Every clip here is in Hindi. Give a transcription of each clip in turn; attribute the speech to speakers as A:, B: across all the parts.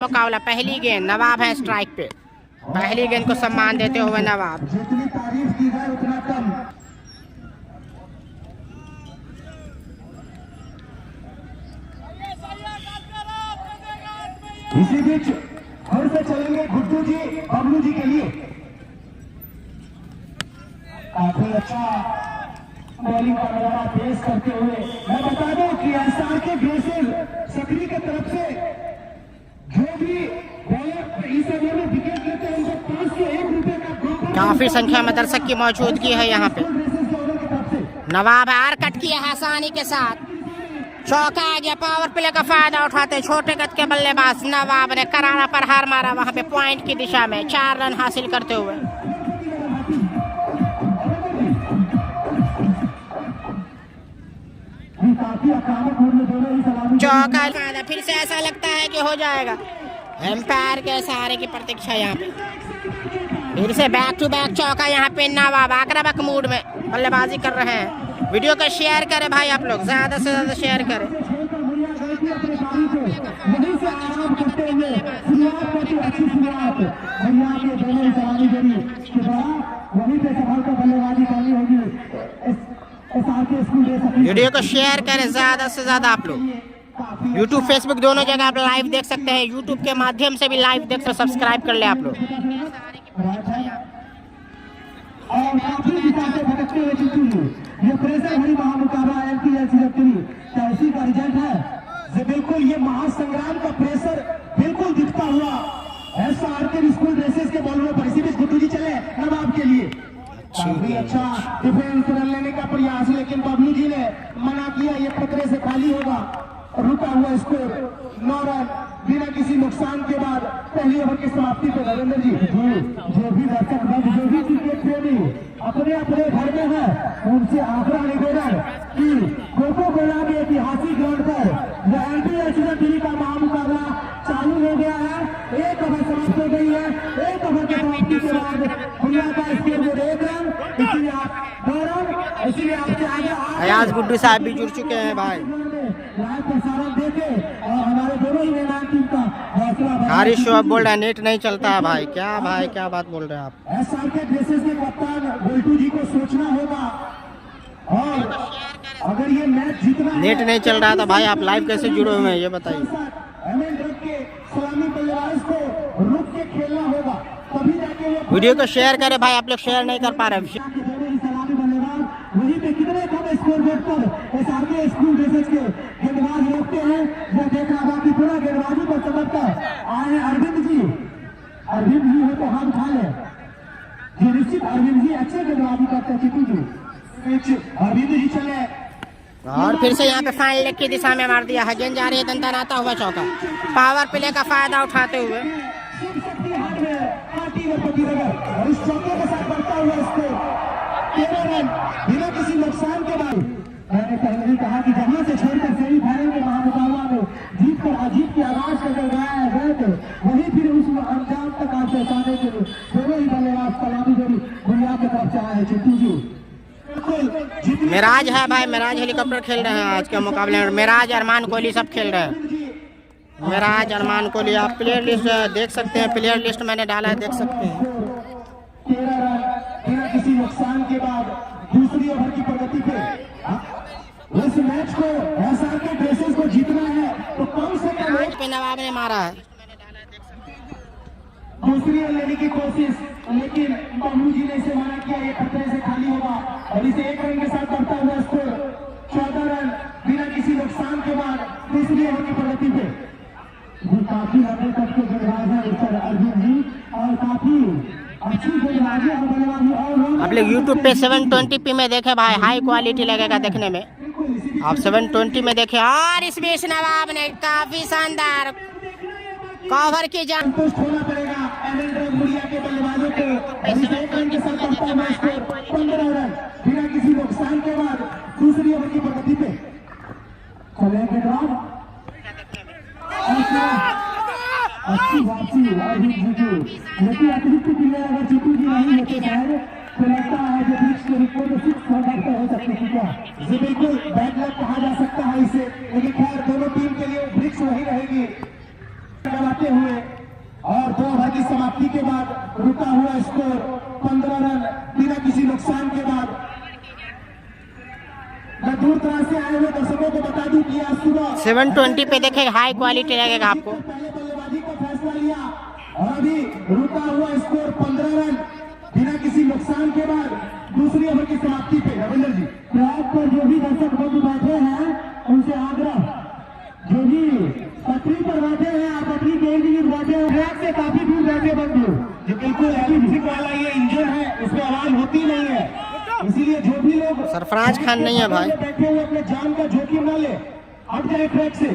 A: मुकाबला पहली गेंद नवाब है स्ट्राइक पे। पहली गेंद को सम्मान देते हुए नवाब।
B: जितनी तारीफ की जाए उतना कम। इसी बीच घर से चलेंगे गुड्डू जी बबलू जी के लिए। काफी अच्छा बॉलिंग का नजारा पेश करते हुए मैं बता दूं कि एसआर के ग्रेसिल सकरी की तरफ से जो भी बॉलर इस ओवर में विकेट लेते हैं उनको 501 रुपए का
A: काफी संख्या में दर्शक की मौजूदगी है यहाँ पे। नवाब हार कट किया है आसानी के साथ। चौका आ गया। पावर प्ले का फायदा उठाते छोटे कद के बल्लेबाज नवाब ने करारा पर हार मारा वहां पे पॉइंट की दिशा में 4 रन हासिल करते हुए। चौका फायदा फिर से ऐसा लगता है कि हो जाएगा। एम्पायर के सहारे की प्रतीक्षा यहाँ पे। फिर से बैक टू बैक चौका यहाँ पे नवाब आक्रामक मूड में बल्लेबाजी कर रहे हैं। वीडियो को शेयर करें भाई आप लोग, ज्यादा से ज्यादा शेयर करें। वीडियो को शेयर करें ज्यादा से ज्यादा आप लोग। यूट्यूब फेसबुक दोनों जगह आप लाइव देख सकते हैं। यूट्यूब के माध्यम से भी लाइव देख सकते, सब्सक्राइब कर ले आप लोग।
B: ये प्रेशर भरी महामुकाबला एमपीएलसी का रिजल्ट है। ये बिल्कुल ये महासंग्राम का प्रेशर बिल्कुल दिखता हुआ एसआर के स्कूल ड्रेसेस के बॉलरों पर। इसी बीच गुड्डू जी चले नवाब के लिए। काफी अच्छा डिफेंस रन लेने का प्रयास, लेकिन बबलू जी ने मना किया। ये खतरे से खाली होगा। रुका हुआ स्कोर 9 रन बिना किसी नुकसान के बाद पहली ओवर की समाप्ति पे। नरेंद्र जी जो भी दर्शक जो भी क्रिकेट प्रेमी अपने अपने घर में है उनसे आग्रह निवेदन कि कोको कोला के ऐतिहासिक ग्राउंड पर एमपीएलसी का महामुकाबला चालू हो गया है। एक ओवर समाप्त हो गई है। एक ओवर की समाप्ति के बाद दुनिया का स्कोर बोर्ड 1 रन, इसलिए आप 2 रन, इसलिए आपसे आगे
A: अयाज गुड्डू साहब भी जुड़ चुके हैं भाई।
B: लाइव प्रसारण देके और हमारे दोनों ही मैदान टीम का हौसला।
A: हारिश शो बोल रहा है नेट नहीं चलता है भाई। क्या बात बोल रहे हैं आप।
B: एसआर के ड्रेसेस के कप्तान गोल्टू जी को सोचना होगा। और अगर ये मैच जीतना
A: नेट नहीं चल रहा था भाई, आप लाइव कैसे जुड़े हुए हैं ये बताइए।
B: सलामी बल्लेबाज को रुक के खेलना होगा, तभी जाके वो
A: वीडियो को शेयर करें भाई, आप लोग शेयर नहीं कर पा रहे।
B: सलामी बल्लेबाज वहीं पे कितने कम स्कोर बोर्ड पर एसआर के स्कूल ड्रेसेस के गेंदबाज रोकते हैं। यह देख रहा बाकी पूरा गेंदबाजी पर चमकता आए अरविंद जी हो तो हाथ उठा ले। ये निश्चित अरविंद जी अच्छे गेंदबाजी करते हैं। चिट्टू जी अरविंद जी चले
A: और फिर से यहाँ पे फाइन लेग की दिशा में मार दिया है। गेंद जा रही है दंतनाता हुआ चौका। पावर प्ले का फायदा उठाते हुए
B: और इस चौके के साथ बढ़ता हुआ स्कोर 13 रन बिना किसी नुकसान के बाद। मैंने पहले ही कहा कि जहां से छोड़कर सेमीफाइनल के महामुकाबला में जीत कर अजीत की आवाज कर गए थे, वहीं फिर उस अंजाम तक आप पहुंचाने के लिए दोनों ही बल्लेबाज सलामी जोड़ी दुनिया की तरफ से आए। चिट्टू जी
A: मिराज है भाई, मिराज हेलीकॉप्टर खेल रहे हैं आज के मुकाबले में। मिराज अरमान कोहली सब खेल रहे हैं। मिराज अरमान कोहली आप प्लेयर लिस्ट देख सकते हैं। प्लेयर लिस्ट मैंने डाला है, देख सकते हैं।
B: 13 रन बिना किसी नुकसान के बाद दूसरी ओवर की प्रगति पे। इस मैच को एसआर के ड्रेसेस को जीतना है तो कम से कम
A: पे नवाब ने मारा है।
B: दूसरी ओवर लेने की कोशिश, लेकिन बबलू जी ने इसे मना किया। ये खतरे से खाली होगा और इसे 1 रन के साथ बढ़ता हुआ स्कोर 14 रन बिना किसी नुकसान के बाद तीसरी ओवर की प्रगति पे। काफी लंबे तक के गेंदबाज हैं मिस्टर अर्जुन जी और काफी अच्छी गेंदबाजी और बल्लेबाजी। और
A: आप लोग यूट्यूब पे 720p में देखे भाई, हाई क्वालिटी लगेगा देखने में। आप 720 में देखे। और इस बीच नवाब ने काफी शानदार कवर की जान
B: संतुष्ट होना पड़ेगा मुड़िया के बल्लेबाजों को। 1 रन के साथ बढ़ता हुआ स्कोर 15 रन बिना किसी नुकसान के बाद दूसरी ओवर की प्रगति पे। चले गेंदबाज अच्छी वापसी लेकिन अतिरिक्त प्लेयर अगर चिट्टू जी नहीं होते शायद तो लगता है जो ब्रिक्स के रिपोर्ट 6 हो सकती थी क्या। ये बिल्कुल बैड लक कहा जा सकता है इसे, लेकिन खैर दोनों टीम के लिए ब्रिक्स वही रहेगी। करवाते हुए और 2 ओवर की समाप्ति के बाद रुका हुआ स्कोर 15 रन बिना किसी नुकसान के बाद। मैं दूर दराज से आए हुए दर्शकों को बता दूं कि आज सुबह
A: 720 पे देखे हाई क्वालिटी लगेगा आपको।
B: पहले बल्लेबाजी का फैसला लिया और अभी रुका हुआ स्कोर 15 रन बिना किसी नुकसान के बाद दूसरी ओवर की समाप्ति पे। रविंद्र जी, ट्रैक पर जो भी दर्शक बंधु बैठे हैं उनसे आग्रह, जो भी पटरी पर बैठे हैं आप पटरी के एक बैठे हैं, ट्रैक से काफी दूर बैठे बंधु, जो बिल्कुल हैवी म्यूजिक वाला ये इंजन है उसमें आवाज होती नहीं है, इसीलिए जो भी लोग
A: सरफराज खान नहीं है भाई,
B: बैठे हुए अपने जान का जोखिम न ले, हट जाए ट्रैक से।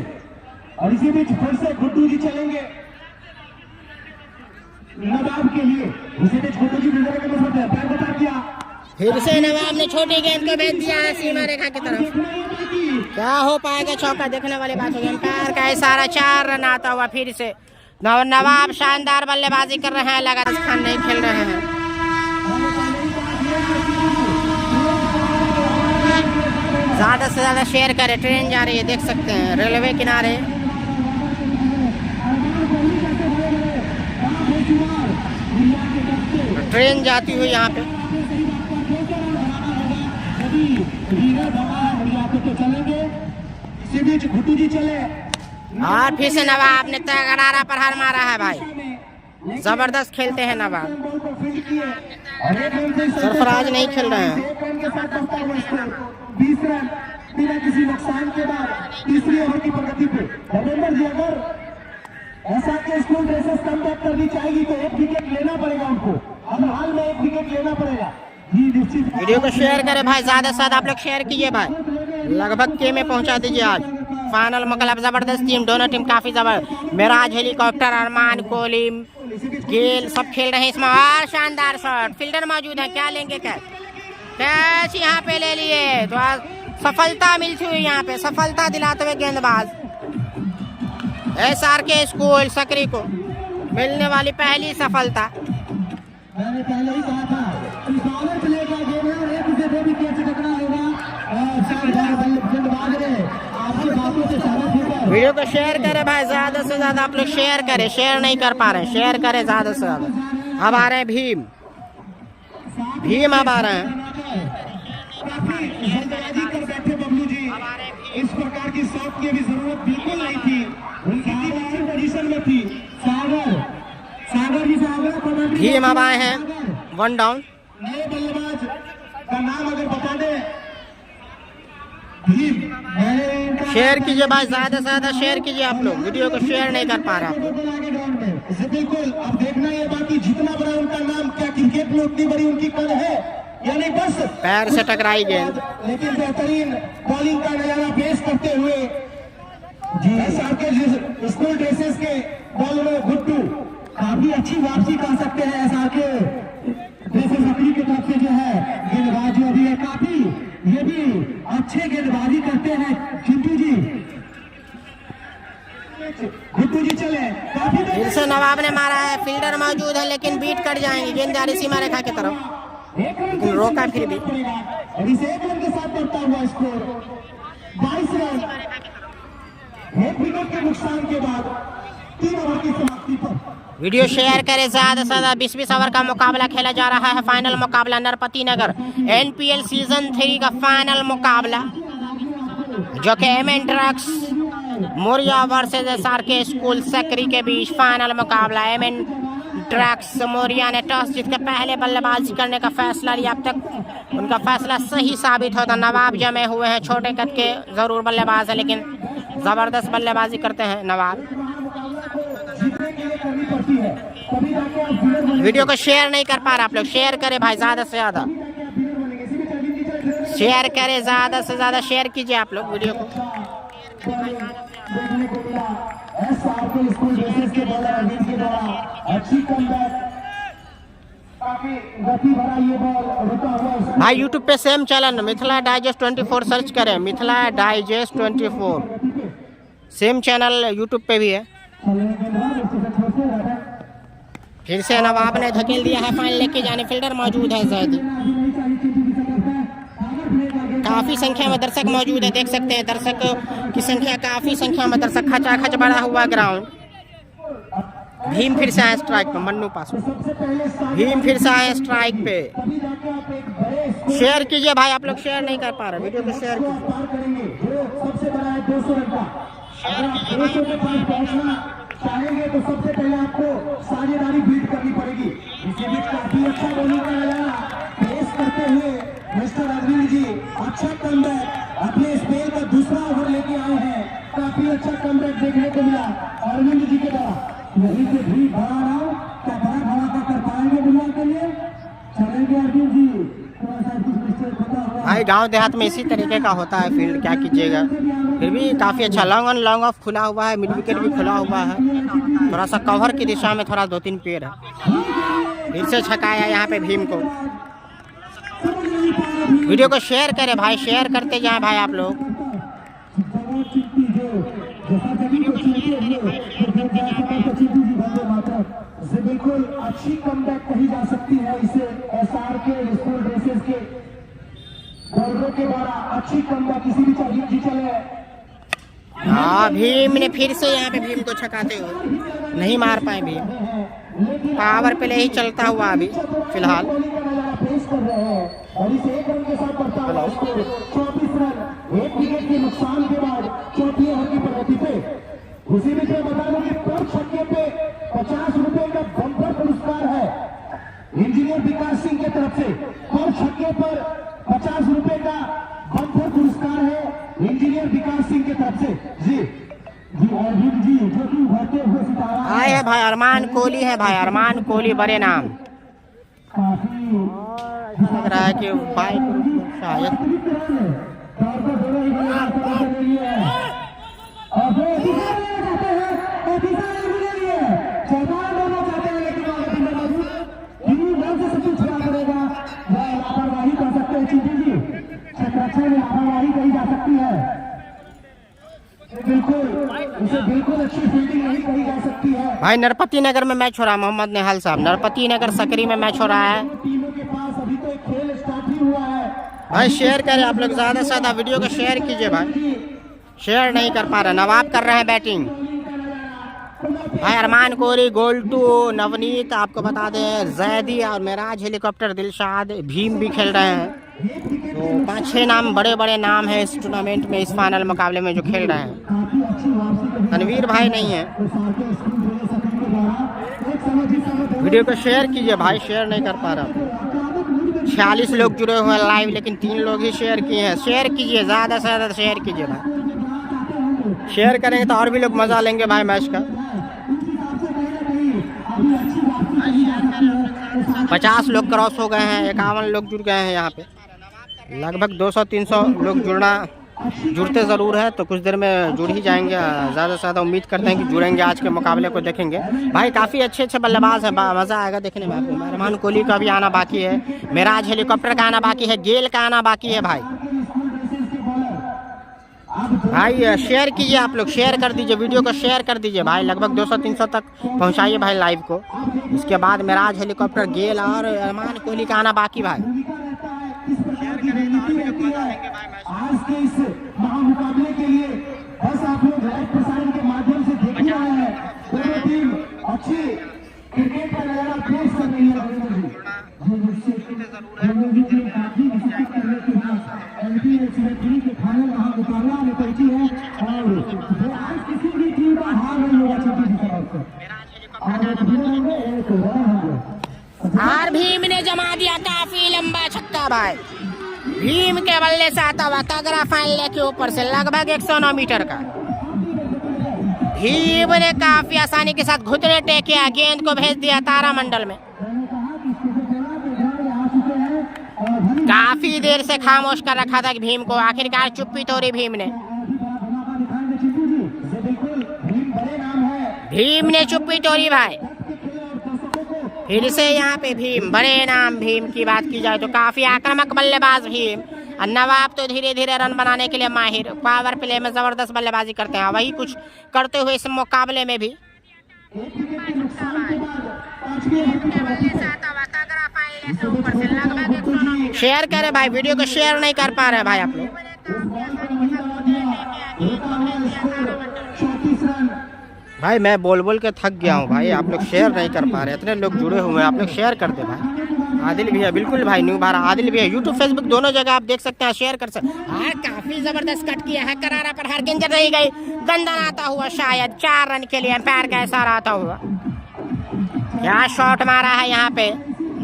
B: और इसी बीच फिर से गुड्डू जी चलेंगे नवाब के लिए। इसी बीच गुड्डू जी गुजरे के मसले हैं, पैर बता दिया,
A: फिर से नवाब ने छोटी गेंद को भेज दिया है सीमा रेखा की तरफ। क्या हो पाएगा चौका, देखने वाली बात होगी। पैर का इशारा, 4 रन आता हुआ फिर से। नवाब शानदार बल्लेबाजी कर रहे हैं, लगातार खान नहीं खेल रहे हैं। ज्यादा से ज्यादा शेयर करें, ट्रेन जा रही है देख सकते हैं रेलवे किनारे। ट्रेन जाती हुई यहाँ पे।
B: इसी बीच गुड्डू जी चले
A: और फिर से नवाब ने तगड़ा प्रहार मारा है भाई, जबरदस्त खेलते हैं नवाब। सरफराज नहीं खेल रहे हैं।
B: 20 रन बिना किसी नुकसान के बाद तीसरी ओवर की प्रगति पे। रविंद्र जी, अगर ऐसा के स्कूल ड्रेसेस कम बैक करनी चाहिए तो 1 विकेट लेना पड़ेगा उनको, अब हाल में 1 विकेट लेना पड़ेगा।
A: वीडियो को शेयर करें भाई, ज्यादा से ज्यादा आप लोग शेयर कीजिए भाई, लगभग के में पहुंचा दीजिए। आज फाइनल मुकाबला जबरदस्त टीम, दोनों टीम काफी जबरदस्त। मिराज हेलीकॉप्टर, अरमान कोहली, गेल सब खेल रहे हैं इसमें। और शानदार शॉट, फील्डर मौजूद है, क्या लेंगे कैच यहाँ पे ले लिए। तो सफलता मिलती हुई यहाँ पे, सफलता दिलाते हुए गेंदबाज SRK स्कूल सकरी को मिलने वाली पहली सफलता।
B: मैंने पहले ही कहा था कि बॉलर प्ले का गेम है और एक से 2 विकेट से टकरा होगा और शानदार गेंदबाज ने आपकी बातों से सहमत होकर।
A: वीडियो को शेयर करें भाई, ज्यादा से ज्यादा आप लोग शेयर करें, शेयर नहीं कर पा रहे हैं, शेयर करें ज्यादा से ज्यादा। अब आ रहे हैं भीम अब आ रहे हैं।
B: काफी जल्दबाजी कर बैठे बबलू जी, इस प्रकार की शॉट की भी जरूरत बिल्कुल नहीं थी, उनकी टीम पोजीशन में थी। सागर जी से आगे
A: भीम अब आए हैं, 1 डाउन।
B: नए बल्लेबाज का नाम अगर बता दे भीम।
A: शेयर कीजिए भाई, ज्यादा से ज्यादा शेयर कीजिए आप लोग, वीडियो को शेयर नहीं कर पा रहे आप लोग।
B: बिल्कुल, अब देखना ये बाकी जितना बड़ा उनका नाम, क्या क्रिकेट में उतनी बड़ी उनकी कद है या नहीं। बस
A: पैर से टकराई गेंद,
B: लेकिन बेहतरीन बॉलिंग का नजारा पेश करते हुए जी SRK स्कूल ड्रेसेस के बॉलर गुड्डू काफी अच्छी वापसी कर सकते हैं। SRK ड्रेसेस अपनी की तरफ से जो है गेंदबाज जो अभी है काफी, ये भी अच्छे गेंदबाजी करते हैं चिंटू जी। गुड्डू जी चले, काफी
A: फिर से नवाब ने मारा है, फील्डर मौजूद है लेकिन बीट कर जाएंगे, गेंद जा रही सीमा रेखा की तरफ, लेकिन रोका फिर भी।
B: और इस 1 रन के साथ बढ़ता हुआ स्कोर 22 रन, 1 विकेट के नुकसान के बाद 3 ओवर की समाप्ति पर।
A: वीडियो शेयर करें ज्यादा से ज्यादा। 20 ओवर का मुकाबला खेला जा रहा है, फाइनल मुकाबला नरपति नगर NPL सीजन 3 का फाइनल मुकाबला, जो कि MN drugs Moriya versus SRK school Sakri के बीच फाइनल मुकाबला। MN ड्रग्स मोरिया ने टॉस जीतकर पहले बल्लेबाजी करने का फैसला लिया। अब तक उनका फैसला सही साबित होता। नवाब जमे हुए हैं, छोटे कद के जरूर बल्लेबाज है लेकिन जबरदस्त बल्लेबाजी करते हैं नवाब। वीडियो को शेयर नहीं कर पा रहे आप लोग, शेयर करें भाई, ज्यादा से ज्यादा शेयर करें, ज्यादा से ज्यादा शेयर कीजिए आप लोग वीडियो को।
B: SRK स्कूल ड्रेसेस के बॉलर अजीत के द्वारा अच्छी कमबैक, काफी गति भरा ये बॉल रुका हुआ।
A: भाई यूट्यूब पे same channel Mithila digest 24 search करें, Mithila digest 24 same channel YouTube पे भी है। फिर से नवाब ने धकेल दिया है, फाइन लेके जाने, फील्डर मौजूद है जैदी। काफी संख्या में दर्शक मौजूद है, देख सकते हैं दर्शक की संख्या, काफी संख्या में दर्शक, खचाखच बड़ा हुआ ग्राउंड। भीम फिर से आए स्ट्राइक पे, मन्नू पास भीम फिर से आए स्ट्राइक पे। शेयर कीजिए भाई, आप लोग शेयर नहीं कर पा रहे, वीडियो को शेयर कीजिए।
B: सबसे बड़ा है 200 रन का। अगर आप 200 के पास पहुंचना चाहेंगे तो सबसे पहले आपको साझेदारी बीट करनी पड़ेगी। इसी बीच काफी अच्छा बॉलिंग का नजारा पेश करते हुए मिस्टर अरविंद जी अच्छा कमबैक, अपने स्पेल का दूसरा ओवर लेके आए हैं। काफी अच्छा कमबैक देखने को मिला अरविंद जी के द्वारा। यही से भी बड़ा रहा, क्या बड़ा धमाका कर पाएंगे दुनिया के लिए? चलेंगे अरविंद जी, थोड़ा सा कुछ मिस्टेक होता हुआ।
A: भाई गांव देहात में इसी तरीके का होता है फील्ड, क्या कीजिएगा। फिर भी काफ़ी अच्छा लॉन्ग ऑन लॉन्ग ऑफ खुला हुआ है, मिड विकेट भी खुला हुआ है। थोड़ा सा कवर की दिशा में थोड़ा 2-3 पेड़ है। फिर से छकाया यहाँ पे भीम को। वीडियो को शेयर करें भाई, शेयर करते जाएं भाई आप लोग।
B: बिल्कुल अच्छी कमबैक कही जा सकती है इसे। एसआर के स्कूल ड्रेसेस के बॉलरों के द्वारा अच्छी कमबैक किसी भी चाहिए जी चले।
A: हाँ, भीम ने फिर से यहाँ पे भीम को छकाते हुए नहीं मार पाए भीम। पावर प्ले ही चलता हुआ अभी फिलहाल।
B: पेश कर रहे हैं और इस एक रन के साथ बढ़ता हुआ स्कोर 24 रन, 1 विकेट के नुकसान के बाद चौथी ओवर की प्रगति पे। उसी बीच में बता दूं कि पर छक्के पे 50 रुपए का बम्पर पुरस्कार है इंजीनियर विकास सिंह की तरफ से। पर छक्के पर 50 रुपए का बम्पर पुरस्कार है इंजीनियर विकास सिंह की तरफ से। जी अरविंद जी जो कि उभरते हुए सितारा
A: आए हैं भाई, अरमान कोहली है भाई, अरमान कोहली बड़े नाम।
B: काफी
A: लग रहा है कि बाइक शायद लापरवाही कर सकते हैं चीटी जी, संरक्षण में लापरवाही कही जा सकती है। बिल्कुल इसे बिल्कुल अच्छी फील्डिंग नहीं कही जा सकती है। भाई नरपति नगर में मैच हो रहा है, मोहम्मद निहाल साहब, नरपति नगर सकरी में मैच हो रहा है।
B: टीमों के पास अभी तो एक खेल स्टार्ट ही हुआ है।
A: भाई शेयर करें आप लोग, ज़्यादा से ज़्यादा वीडियो को शेयर कीजिए भाई। शेयर नहीं कर पा रहे, नवाब कर रहे हैं बैटिंग। भाई अरमान कोहली, गोल्टू, नवनीत, आपको बता दें जैदी और मेराज हेलीकॉप्टर, दिलशाद, भीम भी खेल रहे हैं। तो 5-6 नाम बड़े बड़े नाम हैं इस टूर्नामेंट में, इस फाइनल मुकाबले में जो खेल रहे हैं। तनवीर भाई नहीं है। वीडियो को शेयर कीजिए भाई, शेयर नहीं कर पा रहा। 46 लोग जुड़े हुए हैं लाइव, लेकिन 3 लोग ही शेयर किए हैं। शेयर कीजिए, ज़्यादा से ज़्यादा शेयर कीजिए भाई। शेयर करेंगे तो और भी लोग मज़ा लेंगे भाई मैच का। 50 लोग क्रॉस हो गए हैं, 51 लोग जुड़ गए हैं यहाँ पे। लगभग 200-300 लोग जुड़ते ज़रूर है, तो कुछ देर में जुड़ ही जाएंगे। ज़्यादा से ज़्यादा उम्मीद करते हैं कि जुड़ेंगे, आज के मुकाबले को देखेंगे। भाई काफ़ी अच्छे अच्छे बल्लेबाज हैं, मज़ा आएगा देखने में आपको। अरमान कोहली का भी आना बाकी है, मेराज हेलीकॉप्टर का आना बाकी है, गेल का आना बाकी है। भाई शेयर कीजिए आप लोग, शेयर कर दीजिए, वीडियो को शेयर कर दीजिए भाई। लगभग 200-300 तक पहुंचाइए भाई लाइव को। इसके बाद मेराज हेलीकॉप्टर, गेल और अरमान कोहली का आना बाकी भाई।
B: आज के इस महामुकाबले के लिए बस आप लोग लाइव प्रसारण के माध्यम से देख रहे हैं। दोनों टीम अच्छी क्रिकेट का नजारा पेश कर रही है। के फाइनल महामुकाबला में पहुंची है और आज किसी भी टीम का हार नहीं होगा छोटी सी तरफ से।
A: और भीम ने जमा दिया काफी लंबा छक्का भाई। भीम के बल्ले से आता हुआ तगड़ा फाइनल के ऊपर से लगभग 109 मीटर का। भीम ने काफी आसानी के साथ घुटने टेकिया, गेंद को भेज दिया तारामंडल में। काफी देर से खामोश कर रखा था भीम को, आखिरकार चुप्पी तोड़ी भीम ने। भीम ने चुप्पी तोड़ी भाई। फिर से यहाँ पे भीम, बड़े नाम भीम की बात की जाए तो काफी आक्रामक बल्लेबाज भीम। और नवाब तो धीरे धीरे रन बनाने के लिए माहिर, पावर प्ले में जबरदस्त बल्लेबाजी करते हैं। वही कुछ करते हुए इस मुकाबले में भी। शेयर करें भाई, वीडियो को शेयर नहीं कर पा रहे भाई आप लोग। भाई मैं बोल बोल के थक गया हूँ भाई, आप लोग शेयर नहीं कर पा रहे, इतने लोग जुड़े हुए हैं, आप लोग शेयर कर दे भाई। आदिल भैया बिल्कुल भाई, न्यू भारत आदिल भैया यूट्यूब फेसबुक दोनों जगह आप देख सकते हैं, शेयर कर सकते हैं। हाँ काफी जबरदस्त कट किया है, करारा पर हरगिंजर रही गई, गंदन आता हुआ शायद 4 रन के लिए पैर का इशारा आता हुआ। क्या शॉट मारा है यहाँ पे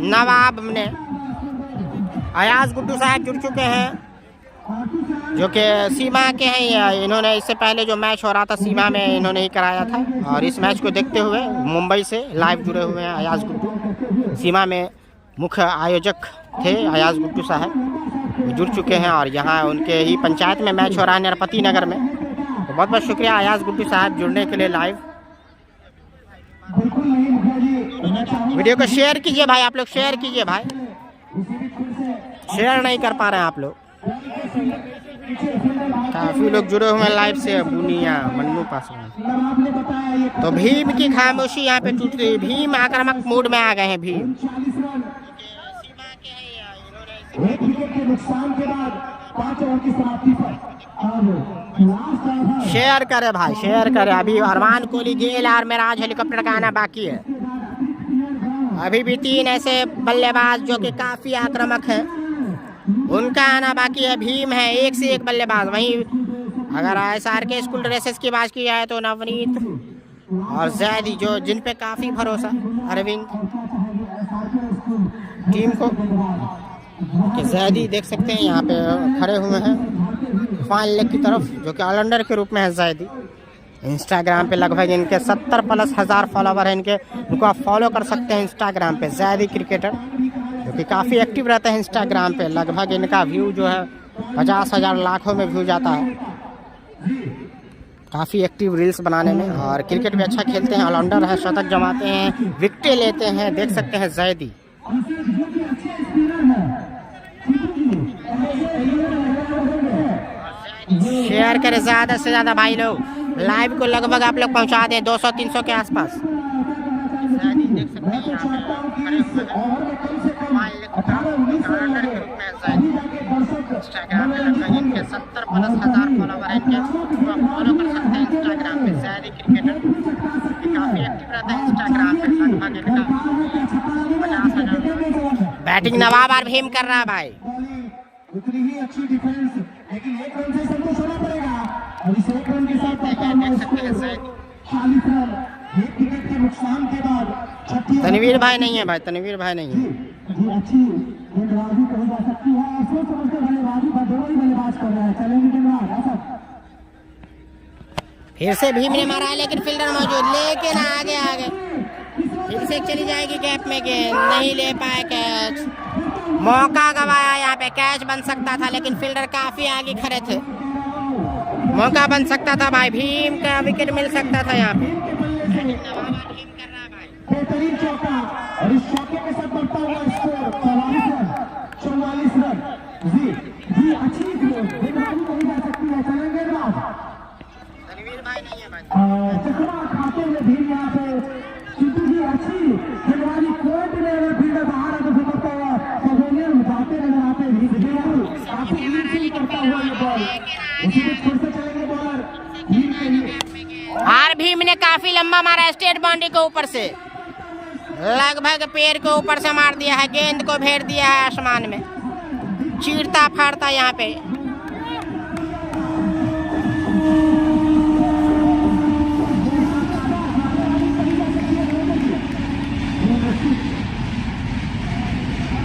A: नवाब ने। अयाज गुड्डू साहब जुड़ चुके हैं जो कि सीमा के हैं, इन्होंने इससे पहले जो मैच हो रहा था सीमा में इन्होंने ही कराया था, और इस मैच को देखते हुए मुंबई से लाइव जुड़े हुए हैं अयाज गुड्डू। सीमा में मुख्य आयोजक थे अयाज गुड्डू साहब, जुड़ चुके हैं और यहाँ उनके ही पंचायत में मैच हो रहा है नरपति नगर में। तो बहुत बहुत शुक्रिया अयाज गुड्डू साहब जुड़ने के लिए लाइव। वीडियो को शेयर कीजिए भाई, आप लोग शेयर कीजिए भाई, शेयर नहीं कर पा रहे हैं आप लोग। काफी लोग जुड़े हुए हैं लाइव से, बुनिया मन्नू पासवान। तो भीम की खामोशी यहाँ पे टूट गई, भीम आक्रामक मूड में आ गए हैं भीम। शेयर करे भाई, शेयर करे। अभी अरमान कोहली, गेल और मिराज हेलीकॉप्टर का आना बाकी है। अभी भी 3 ऐसे बल्लेबाज जो कि काफी आक्रामक हैं, उनका आना बाकी है। भीम है एक से एक बल्लेबाज। वहीं अगर SR के स्कूल ड्रेसेस की बात की जाए तो नवनीत और जैदी जो जिन पे काफ़ी भरोसा अरविंद टीम को, कि जैदी देख सकते हैं यहाँ पे खड़े हुए हैं फाइन लेग की तरफ, जो कि ऑलराउंडर के रूप में है जैदी। इंस्टाग्राम पे लगभग इनके 70+ फॉलोवर हैं इनके, उनको आप फॉलो कर सकते हैं इंस्टाग्राम पे, जैदी क्रिकेटर, जो कि काफ़ी एक्टिव रहते हैं इंस्टाग्राम पे। लगभग इनका व्यू जो है 50,000 लाखों में व्यू जाता है, काफ़ी एक्टिव रील्स बनाने में, और क्रिकेट भी अच्छा खेलते हैं, ऑलराउंडर है, शतक जमाते हैं, विकेटें लेते हैं, देख सकते हैं जैदी। शेयर करें ज़्यादा से ज़्यादा भाई लोग, लाइव को लगभग आप लोग पहुंचा दें 200-300 के आसपास। देख सकते हैं यहाँ पे इंस्टाग्राम पे लगभग इनके 70+ फॉलोवर हैं इनके, तो आप फॉलो कर सकते हैं इंस्टाग्राम पे। जैदी क्रिकेटर काफ़ी एक्टिव रहता है इंस्टाग्राम पे, लगभग इनका 50,000। बैटिंग नवाब और भीम कर रहा है भाई।
B: उतनी ही अच्छी डिफेंस, लेकिन 1 रन से संतोष होना पड़ेगा, और इस 1 रन के साथ 40 रन, 1 विकेट के नुकसान के बाद।
A: तनवीर भाई नहीं है भाई, तनवीर भाई नहीं है।
B: जी अच्छी गेंदबाजी कही जा सकती है, सोच समझ के बल्लेबाजी पर दोनों ही बल्लेबाज कर रहे हैं। चलेंगे गेंदबाज ऐसा
A: फिर से भीम ने मारा, लेकिन फील्डर मौजूद, लेकिन आगे आगे फिर से चली जाएगी गैप में, गेंद नहीं ले पाए, कैच, मौका गवाया। यहाँ पे कैच बन सकता था, लेकिन फील्डर काफी आगे खड़े थे, मौका बन सकता था भाई, भीम का विकेट मिल सकता था यहाँ पे।
B: बेहतरीन चौका, और इस चौके के साथ बढ़ता हुआ स्कोर 44 रन। जी जी अच्छी गेंदबाजी कही जा सकती है। चलेंगे
A: तनवीर भाई नहीं है भाई,
B: चकमा खाते हुए भीम यहाँ पे सिद्धू जी अच्छी गेंदबाजी, कोर्ट में अगर फील्डर बाहर है तो फिरता हुआ पवेलियन जाते नजर आते हैं। बिल्कुल काफी नीचे करता हुआ ये बॉल, उसी में फिर से चलेंगे बॉलर भीम के लिए।
A: और भीम ने काफी लंबा मारा स्टेट बाउंड्री के ऊपर से, लगभग पैर के ऊपर से मार दिया है, गेंद को भेड़ दिया है आसमान में, चीरता फाड़ता यहाँ पे।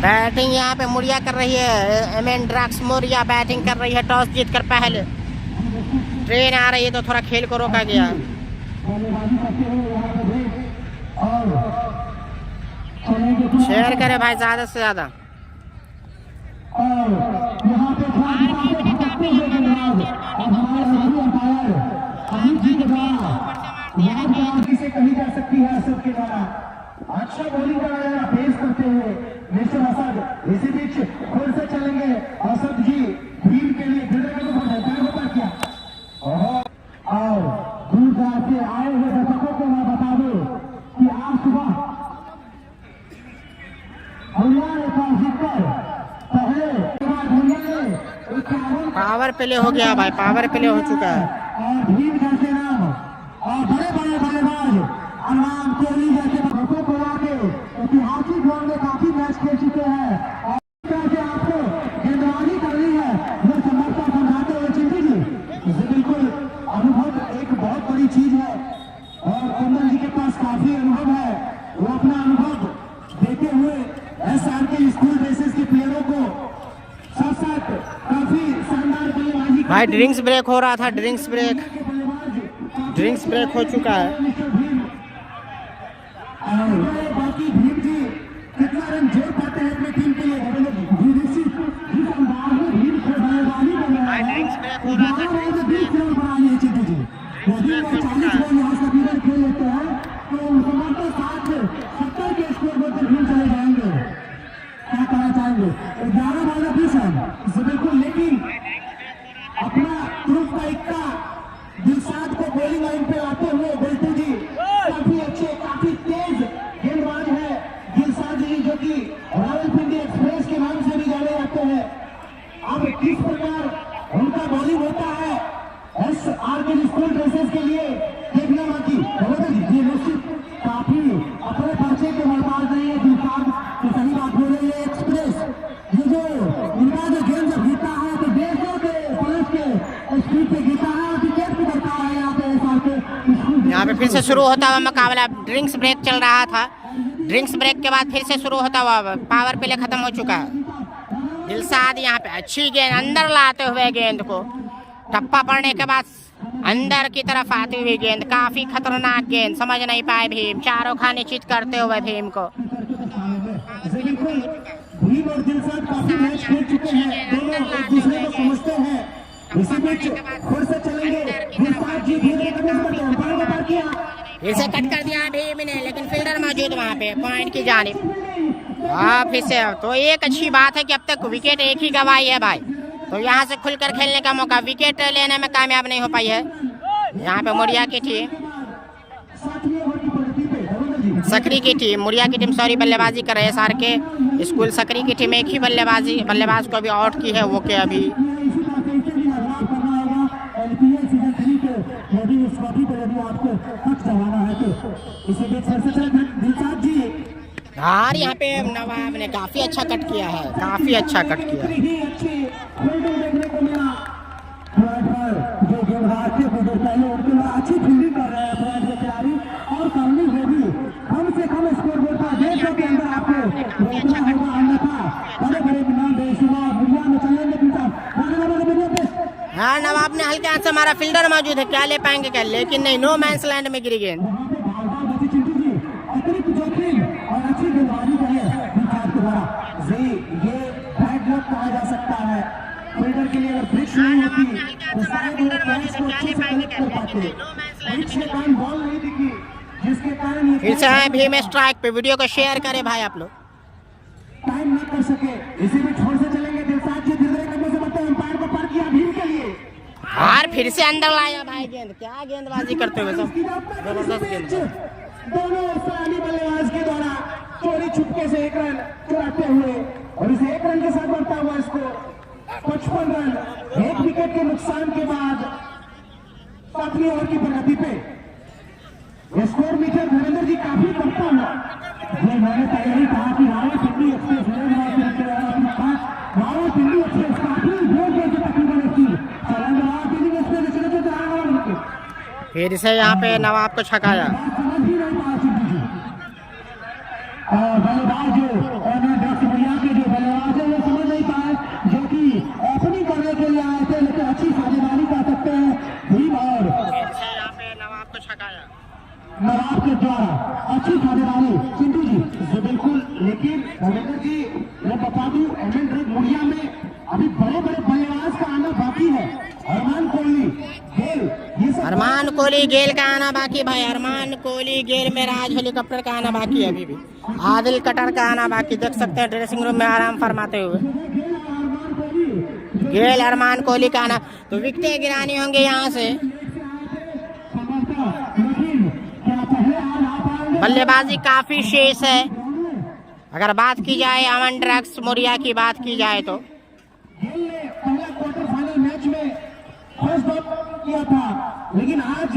A: बैटिंग यहाँ पे मुड़िया कर रही है, एमएन ड्रग्स मुड़िया बैटिंग कर रही है, टॉस जीत कर पहले। ट्रेन आ रही है तो थोड़ा खेल को रोका गया। शेयर करें भाई ज़्यादा से ज़्यादा।
B: कही जा सकती है असद के द्वारा अच्छा बॉलिंग का नजारा पेश करते हुए मिस्टर असद। इसी बीच फिर से चलेंगे असद जी भीम के लिए होता क्या, और दूर से आए हुए दर्शकों को मैं बता दूं कि आज सुबह
A: पावर प्ले हो गया भाई, पावर प्ले हो चुका है।
B: और भीम जैसे नाम और बड़े बड़े बल्लेबाज और इस तरह से आपको गेंदबाजी करनी है, ये समझता समझाते हुए चिंटू जी, ये बिल्कुल अनुभव एक बहुत बड़ी चीज है और कुंदन जी के पास काफी अनुभव है। वो अपना अनुभव देते हुए एसआर के स्कूल ड्रेसेस के प्लेयरों को साथ साथ काफी शानदार बल्लेबाजी
A: भाई ड्रिंक्स ब्रेक हो रहा था, ड्रिंक्स ब्रेक हो चुका है।
B: बाकी भीम जी कितना रन जोड़ पाते हैं अपनी टीम के लिए, खेल लेते हैं तो समझते 60-70 के स्कोर पर भीम चले जाएंगे। क्या कहना चाहेंगे? 11 बॉल 20 रन बिल्कुल, लेकिन अपना ग्रुप का इक्का दिलशाद को बॉलिंग लाइन पे आते हुए बिल्टू जी काफी अच्छे, काफी तेज गेंदबाज है दिलशाद जी, जो कि रावलपिंडी एक्सप्रेस के नाम से भी जाने जाते हैं। अब किस प्रकार उनका बॉलिंग होता है एसआर के स्कूल ड्रेसेस के लिए देखना बाकी। ये निश्चित काफी अपने पर्चे के मोहताज नहीं है दिलशाद, तो सही बात बोल रही है एक्सप्रेस। ये जो इनका जो गेंद जब गिरता है तो 150 के पुलिस के स्पीड पे गिरता है और विकेट भी करता है यहाँ पे एसआर के स्कूल।
A: यहाँ पे फिर से शुरू होता हुआ मुकाबला, ड्रिंक्स ब्रेक चल रहा था, ड्रिंक्स ब्रेक के बाद फिर से शुरू होता हुआ पावर प्ले खत्म हो चुका है। दिलशाद यहाँ पे अच्छी गेंद अंदर लाते हुए गेंद को टप्पा पड़ने के बाद अंदर की तरफ आती हुई गेंद, काफी खतरनाक गेंद, समझ नहीं पाए भीम, चारों खाने चित करते हुए भीम को।
B: भीम और दिलशाद काफी मैच खेल चुके हैं, दोनों एक दूसरे को समझते हैं। इसी बीच फिर से चलेंगे दिलशाद जी, धीरे
A: फिर से कट कर दिया भीम ने, लेकिन फील्डर मौजूद वहाँ पे पॉइंट की जानिब। हाँ फिर से, तो एक अच्छी बात है कि अब तक विकेट एक ही गवाई है भाई, तो यहाँ से खुलकर खेलने का मौका, विकेट लेने में कामयाब नहीं हो पाई है यहाँ पे मुड़िया की टीम, सकरी की टीम, मुड़िया की टीम सॉरी बल्लेबाजी कर रहे हैं एसआर के स्कूल। सकरी की टीम एक ही बल्लेबाज को अभी आउट की है, वो के अभी और यहाँ पे नवाब ने काफी अच्छा कट किया है, काफी अच्छा कट किया।
B: जो गेंदबाज थे पहले उनके लिए अच्छी फील्डिंग कर रहे हैं खिलाड़ी, और करनी होगी कम से कम स्कोर बोर्ड पर 150 के अंदर आपको रोकना होगा, अन्यथा बड़े बड़े नाम बेशुमार दुनिया में चलेंगे।
A: हाँ नवाब ने हल्के हाथ से हमारा फील्डर मौजूद है, क्या ले पाएंगे क्या, लेकिन नहीं, नो मैंस लैंड में गिरी गेंद।
B: अतिरिक्त जोखिम और अच्छी गेंदबाजी करे दिलशाद के द्वारा, ये बैड लक कहा जा सकता है फील्डर के लिए। अगर ब्रिक्स नहीं होती तो शायद वो कैच को अच्छे से कलेक्ट कर पाते। ब्रिक्स के कारण बॉल नहीं दिखी, जिसके कारण ये
A: फिर से आए भीम स्ट्राइक पे, वीडियो को शेयर करें भाई आप लोग,
B: टाइम ना कर सके। इसी में छोड़ से चलेंगे दिलशाद जी, धीरे करने से मतलब अंपायर को पार किया भीम के लिए,
A: और फिर से अंदर लाया भाई गेंद, क्या गेंदबाजी करते हुए सब जबरदस्त गेंद।
B: दोनों सलामी बल्लेबाज के द्वारा चोरी छुपके से 1 रन चुराते हुए और इसे 1 रन के साथ बढ़ता हुआ स्कोर 55 रन, 1 विकेट के नुकसान के बाद 7वीं ओवर की प्रगति पे स्कोर मीटर धर्मेंद्र जी काफी बढ़ता हुआ। ये मैंने पहले ही कहा कि रावलपिंडी एक्सप्रेस काफी जोर से तकरीबन
A: फिर से यहाँ पे नवाब को छकाया।
B: बल्लेबाज के जो बल्लेबाज है वो समझ नहीं पाए, जो कि ओपनिंग करने के लिए आए थे, लेकिन अच्छी साझेदारी कर सकते हैं भीम और
A: यहाँ पे नवाब को छकाया,
B: नवाब के द्वारा अच्छी साझेदारी चिंटू जी जो बिल्कुल। लेकिन धर्मेंद्र जी मैं बता दूं एमएन मुड़िया में अभी बड़े बड़े बल्लेबाज का आना बाकी है। अरमान कोहली गेल, ये सब
A: अरमान कोहली गेल का आना बाकी भाई, अरमान कोहली गेल में राज हेलीकॉप्टर का आना बाकी है, अभी भी आदिल कटर का आना बाकी, देख सकते हैं ड्रेसिंग रूम में आराम फरमाते हुए गेल अरमान कोहली का आना। तो विकेटें गिरानी होंगे यहाँ से, बल्लेबाजी काफी शेष है। अगर बात की जाए अमन ड्रग्स मुड़िया की बात की जाए तो
B: पहला क्वार्टर फाइनल मैच में फर्स्ट बॉल किया था, लेकिन आज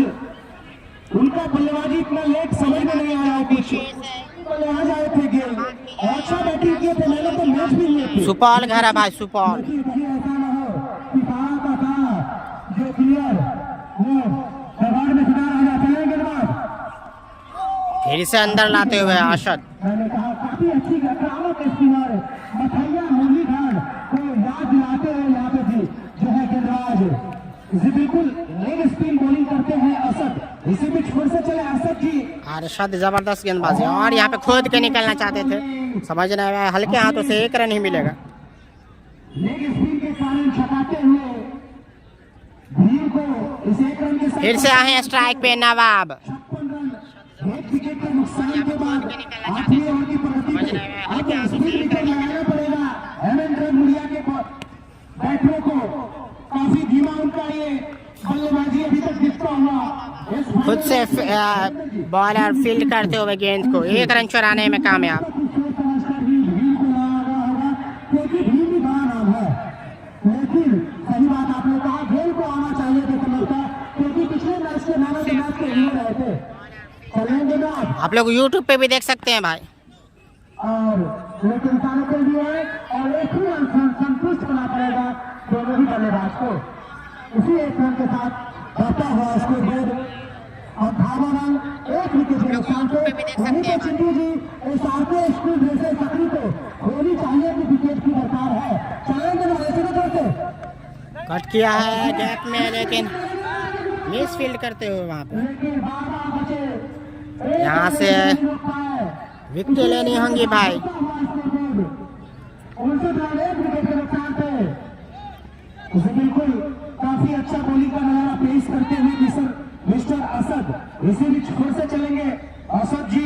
B: उनका बल्लेबाजी इतना लेट समझ में नहीं आया। कुछ बल्लेबाज आए थे गेल और अच्छा बैटिंग किए थे, मैंने तो मैच भी
A: सुपौल घर है भाई, सुपौल।
B: कहीं ऐसा ना हो कि तारा का तारा जो प्लेयर वो दबाव में शिकार आ जाते हैं। गेंदबाज
A: फिर से अंदर लाते हुए अरशद।
B: मैंने कहा काफी अच्छी करावट स्पिनर मथैया मुरलीधर को याद दिलाते हैं यहाँ पे भी जो है गेंदबाज इसे बिल्कुल लेग स्पिन बॉलिंग करते हैं असद। इसी बीच फिर से चले असद जी।
A: अरशद जबरदस्त गेंदबाजी, और यहाँ पे खोद के निकलना चाहते थे, समझ नहीं आया, हल्के हाथों से 1 रन ही मिलेगा।
B: लेग स्पिन के कारण छकाते हुए भीम को इस 1 रन के साथ
A: फिर से आए स्ट्राइक पे नवाब।
B: 56 रन 1 विकेट के नुकसान के बाद 8वीं ओवर की प्रगति पे अब स्पिन विकेट लगाना पड़ेगा। हेमेंद्र मुड़िया के बैटरों को काफी धीमा उनका ये बल्लेबाजी अभी तक दिखता हुआ।
A: खुद से बॉलर फील्ड करते हुए गेंद को 1 रन चुराने में कामयाब।
B: क्योंकि भीम भी बड़ा नाम है, लेकिन सही बात आपने कहा गेंद को आना चाहिए थे समझता, क्योंकि पिछले मैच के मैच के लिए रहे थे। चलेंगे ना
A: आप लोग यूट्यूब पे भी देख सकते हैं भाई।
B: और लेकिन इंसानों के लिए और एक ही रन संतुष्ट करना पड़ेगा दोनों ही बल्लेबाज को। इसी 1 रन के साथ बढ़ता हुआ स्कोर बोर्ड 58 रन 1 विकेट के नुकसान से। वहीं पे चिंटू जी सारे स्कूल जैसे सक्रिय पे होनी चाहिए कि विकेट की दरकार है। चलेंगे ना ऐसे ना करते
A: कट किया है गैप में, लेकिन मिस फील्ड करते हुए वहां पे।
B: लेकिन बाबा बचे
A: यहाँ से विकेट लेनी होंगी भाई।
B: 59 रन 1 विकेट के नुकसान से उसे बिल्कुल काफी अच्छा बॉलिंग का नजारा पेश करते हुए मिस्टर असद। इसी बीच फिर से चलेंगे असद जी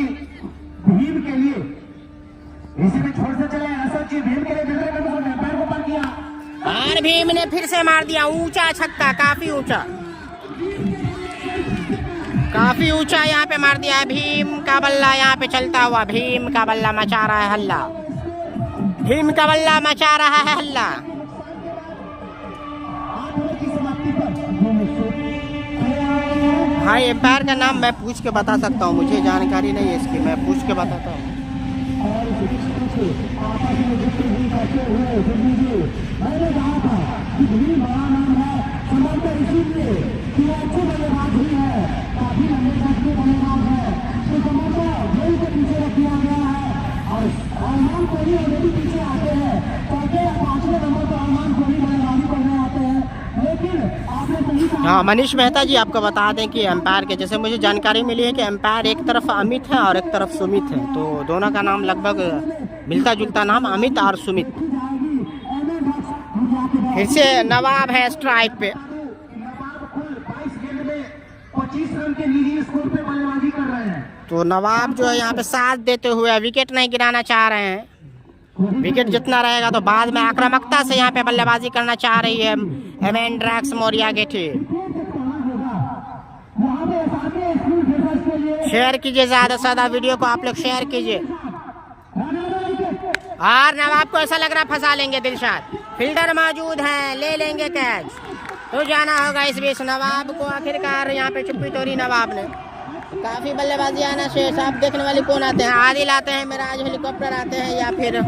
B: भीम के लिए। इसी बीच फिर से चले असद जी भीम के लिए दूसरे नंबर में पैर को पार किया
A: और भीम ने फिर से मार दिया ऊंचा छक्का, काफी ऊंचा यहाँ पे मार दिया है। भीम का बल्ला यहाँ पे चलता हुआ, भीम का बल्ला मचा रहा है हल्ला, भीम का बल्ला मचा रहा है हल्ला। हाँ, एम्पायर का नाम मैं पूछ के बता सकता हूँ, मुझे जानकारी नहीं है इसकी, मैं पूछ के बताता हूँ।
B: मैंने कहा था कि भीम बड़ा नाम है, समझते इसीलिए कि अच्छे बल्लेबाज ही है, काफी लंबे तक के बल्लेबाज है, तो समझते जेल के पीछे रख दिया गया है। और अरमान कोहली ऑलरेडी पीछे आते हैं, 4थे या 5वें नंबर पर अरमान कोहली बल्लेबाजी करने आते हैं। लेकिन आपने सही कहा।
A: हाँ, मनीष मेहता जी आपको बता दें कि एम्पायर के जैसे मुझे जानकारी मिली है कि एम्पायर एक तरफ अमित है और एक तरफ सुमित है, तो दोनों का नाम लगभग मिलता जुलता नाम, अमित और सुमित। फिर से नवाब है स्ट्राइक पे।
B: 22 गेंद में 25 रन के लीडिंग स्कोर पे बल्लेबाजी कर रहे हैं।
A: तो नवाब जो है यहाँ पे साथ देते हुए विकेट नहीं गिराना चाह रहे हैं। विकेट जितना रहेगा तो बाद में आक्रामकता से यहाँ पे बल्लेबाजी करना चाह रही है हेमेंद्र मौर्य की टीम। शेयर कीजिए, ज्यादा से ज्यादा वीडियो को आप लोग शेयर कीजिए। और नवाब को ऐसा लग रहा फंसा लेंगे दिलशाद, फील्डर मौजूद हैं, ले लेंगे कैच, तो जाना होगा इस बीच नवाब को। आखिरकार यहाँ पे चुप्पी तोड़ी नवाब ने। काफी बल्लेबाजी आना शेष। आप देखने वाले कौन आते हैं? आदिल आते हैं, मिराज हेलीकॉप्टर आते हैं, या फिर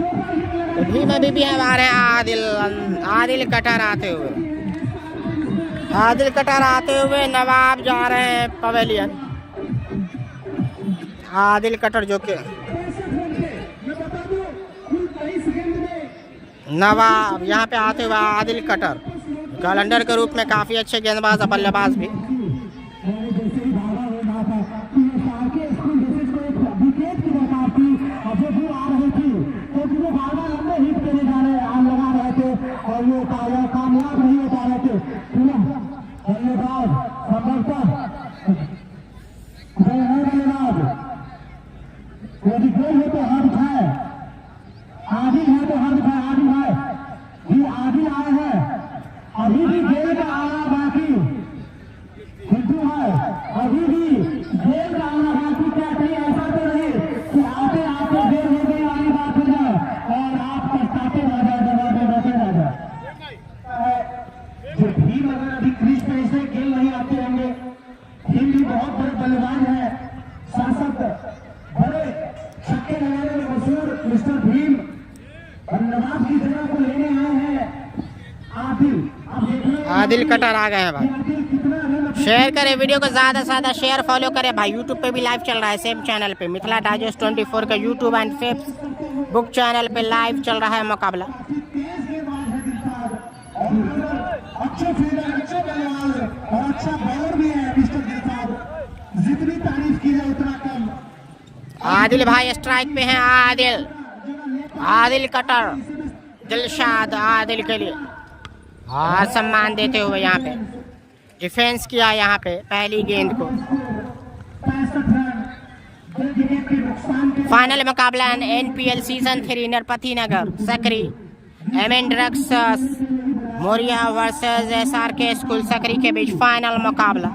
A: तो भीम अभी भी आ रहे हैं। आदिल कटर आते हुए नवाब जा रहे हैं पवेलियन। आदिल कटर जो के नवाब यहाँ पे आते हुए आदिल कटर कैलेंडर के रूप में काफी अच्छे गेंदबाज और बल्लेबाज भी।
B: आदिल है तो हाथ उठाए, आदिल है जी, आदिल आए हैं, अभी भी गेंद का आना बाकी सिद्धू है, अभी भी गेंद का आना बाकी। क्या कहीं ऐसा तो नहीं कि आते आते देर हो गई वाली बात हो जाए और आप पछताते रह जाए, दबाते रह जाए। जो भीम अगर अभी क्रीज पे ऐसे गेंद नहीं आते होंगे, भीम भी बहुत बड़े बल्लेबाज है, शासक बड़े छक्के लगाने में मशहूर मिस्टर भीम और नवाब की जगह को लेने आए हैं आदिल। आप देख रहे हैं
A: आदिल कटर आ गए हैं भाई।
B: आदिल कितना रन
A: शेयर करें वीडियो को ज़्यादा से ज़्यादा, शेयर फॉलो करें भाई। यूट्यूब पे भी लाइव चल रहा है सेम चैनल पे, मिथिला डाइजेस्ट 24 का यूट्यूब एंड फेसबुक चैनल पे लाइव चल रहा है मुकाबला।
B: तेज गेंदबाज है दिलशाद और अच्छे फील्डर, अच्छे बल्लेबाज और अच्छा बॉलर भी है मिस्टर दिलशाद। जितनी तारीफ की जाए उतना कम।
A: आदिल भाई स्ट्राइक पे हैं। आदिल, आदिल कटर, दिलशाद आदिल के लिए और सम्मान देते हुए यहाँ पे डिफेंस किया यहाँ पे पहली गेंद को।
B: 65 रन 2 विकेट के नुकसान के
A: फाइनल मुकाबला NPL season 3 Narpati Nagar Sakri MN drugs Moriya versus SRK school Sakri के बीच फाइनल मुकाबला।